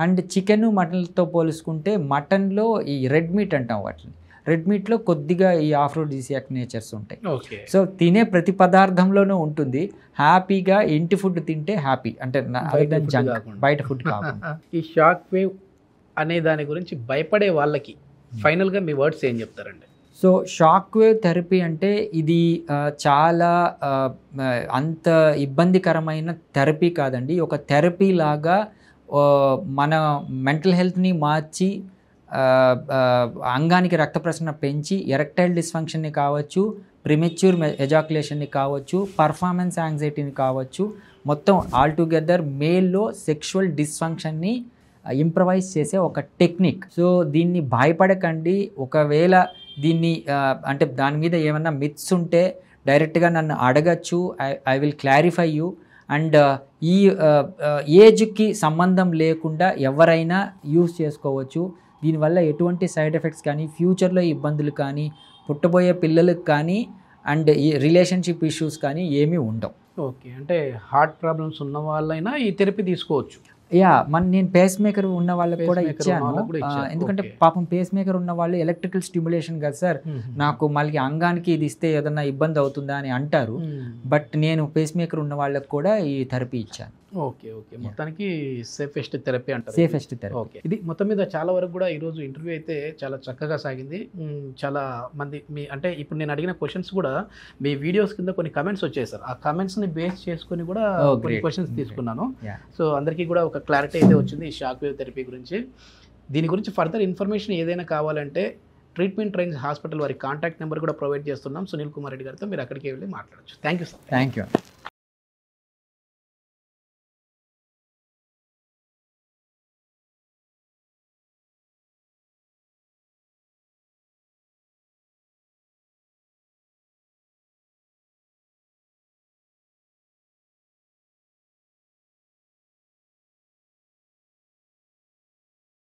అండ్ చికెన్ మటన్తో పోల్చుకుంటే మటన్లో ఈ రెడ్ మీట్ అంటాం వాటిని, రెడ్ మీట్లో కొద్దిగా ఈ ఆఫ్రోడీసియాక్ నేచర్స్ ఉంటాయి. సో తినే ప్రతి పదార్థంలోనూ ఉంటుంది. హ్యాపీగా ఇంటి ఫుడ్ తింటే హ్యాపీ, అంటే బయట ఫుడ్ కాకుండా. ఈ షాక్ వేవ్ అనే దాని గురించి భయపడే వాళ్ళకి ఫైనల్గా మీ వర్డ్స్ ఏం చెప్తారండి? సో షాక్ వేవ్ థెరపీ అంటే ఇది చాలా అంత ఇబ్బందికరమైన థెరపీ కాదండి. ఒక థెరపీ లాగా మన మెంటల్ హెల్త్ని మార్చి అంగానికి రక్త ప్రసరణ పెంచి ఎరెక్టైల్ డిస్ఫంక్షన్ని కావచ్చు, ప్రిమెచ్యూర్ ఎజాక్యులేషన్ని కావచ్చు, పర్ఫార్మెన్స్ యాంగ్జైటీని కావచ్చు, మొత్తం ఆల్టుగెదర్ మేల్లో సెక్షువల్ డిస్ఫంక్షన్ని ఇంప్రవైజ్ చేసే ఒక టెక్నిక్. సో దీన్ని భయపడకండి. ఒకవేళ దీన్ని అంటే దాని మీద ఏమన్నా మిత్స్ ఉంటే డైరెక్ట్గా నన్ను అడగచ్చు, I will clarify you. And ఈ ఏజ్కి సంబంధం లేకుండా ఎవరైనా యూస్ చేసుకోవచ్చు. దీనివల్ల ఎటువంటి సైడ్ ఎఫెక్ట్స్ కానీ, ఫ్యూచర్లో ఇబ్బందులు కానీ, పుట్టబోయే పిల్లలకు కానీ, అండ్ ఈ రిలేషన్షిప్ ఇష్యూస్ కానీ ఏమీ ఉండవు. ఓకే, అంటే హార్ట్ ప్రాబ్లమ్స్ ఉన్న వాళ్ళైనా ఈ థెరపీ తీసుకోవచ్చు. నేను పేస్ మేకర్ ఉన్న వాళ్ళకి కూడా ఇచ్చాను. ఎందుకంటే పాపం పేస్ మేకర్ ఉన్న వాళ్ళు ఎలక్ట్రికల్ స్టిమ్యులేషన్ కదా సార్, నాకు మళ్ళీ అంగానికి ఇది ఇస్తే ఏదన్నా ఇబ్బంది అవుతుందా అని అంటారు. బట్ నేను పేస్ మేకర్ ఉన్న వాళ్ళకి కూడా ఈ థెరపీ ఇచ్చాను. ఓకే ఓకే, మొత్తానికి సేఫెస్ట్ థెరపీ అంటారు. Safest therapy. ఓకే, ఇది మొత్తం మీద చాలా వరకు కూడా ఈరోజు ఇంటర్వ్యూ అయితే చాలా చక్కగా సాగింది. చాలా మంది అంటే ఇప్పుడు నేను అడిగిన క్వశ్చన్స్ కూడా మీ వీడియోస్ కింద కొన్ని కమెంట్స్ వచ్చాయి సార్. ఆ కమెంట్స్ని బేస్ చేసుకుని కూడా కొన్ని క్వశ్చన్స్ తీసుకున్నాను. సో అందరికీ కూడా ఒక క్లారిటీ అయితే వచ్చింది ఈ షాక్ వేవ్ థెరపీ గురించి. దీని గురించి ఫర్దర్ ఇన్ఫర్మేషన్ ఏదైనా కావాలంటే ట్రీట్మెంట్ రేంజ్ హాస్పిటల్ వారి కాంటాక్ట్ నెంబర్ కూడా ప్రొవైడ్ చేస్తున్నాం సునీల్ కుమార్ రెడ్డి గారితో. మీరు అక్కడికి వెళ్ళి మాట్లాడచ్చు. Thank you sir. Thank you.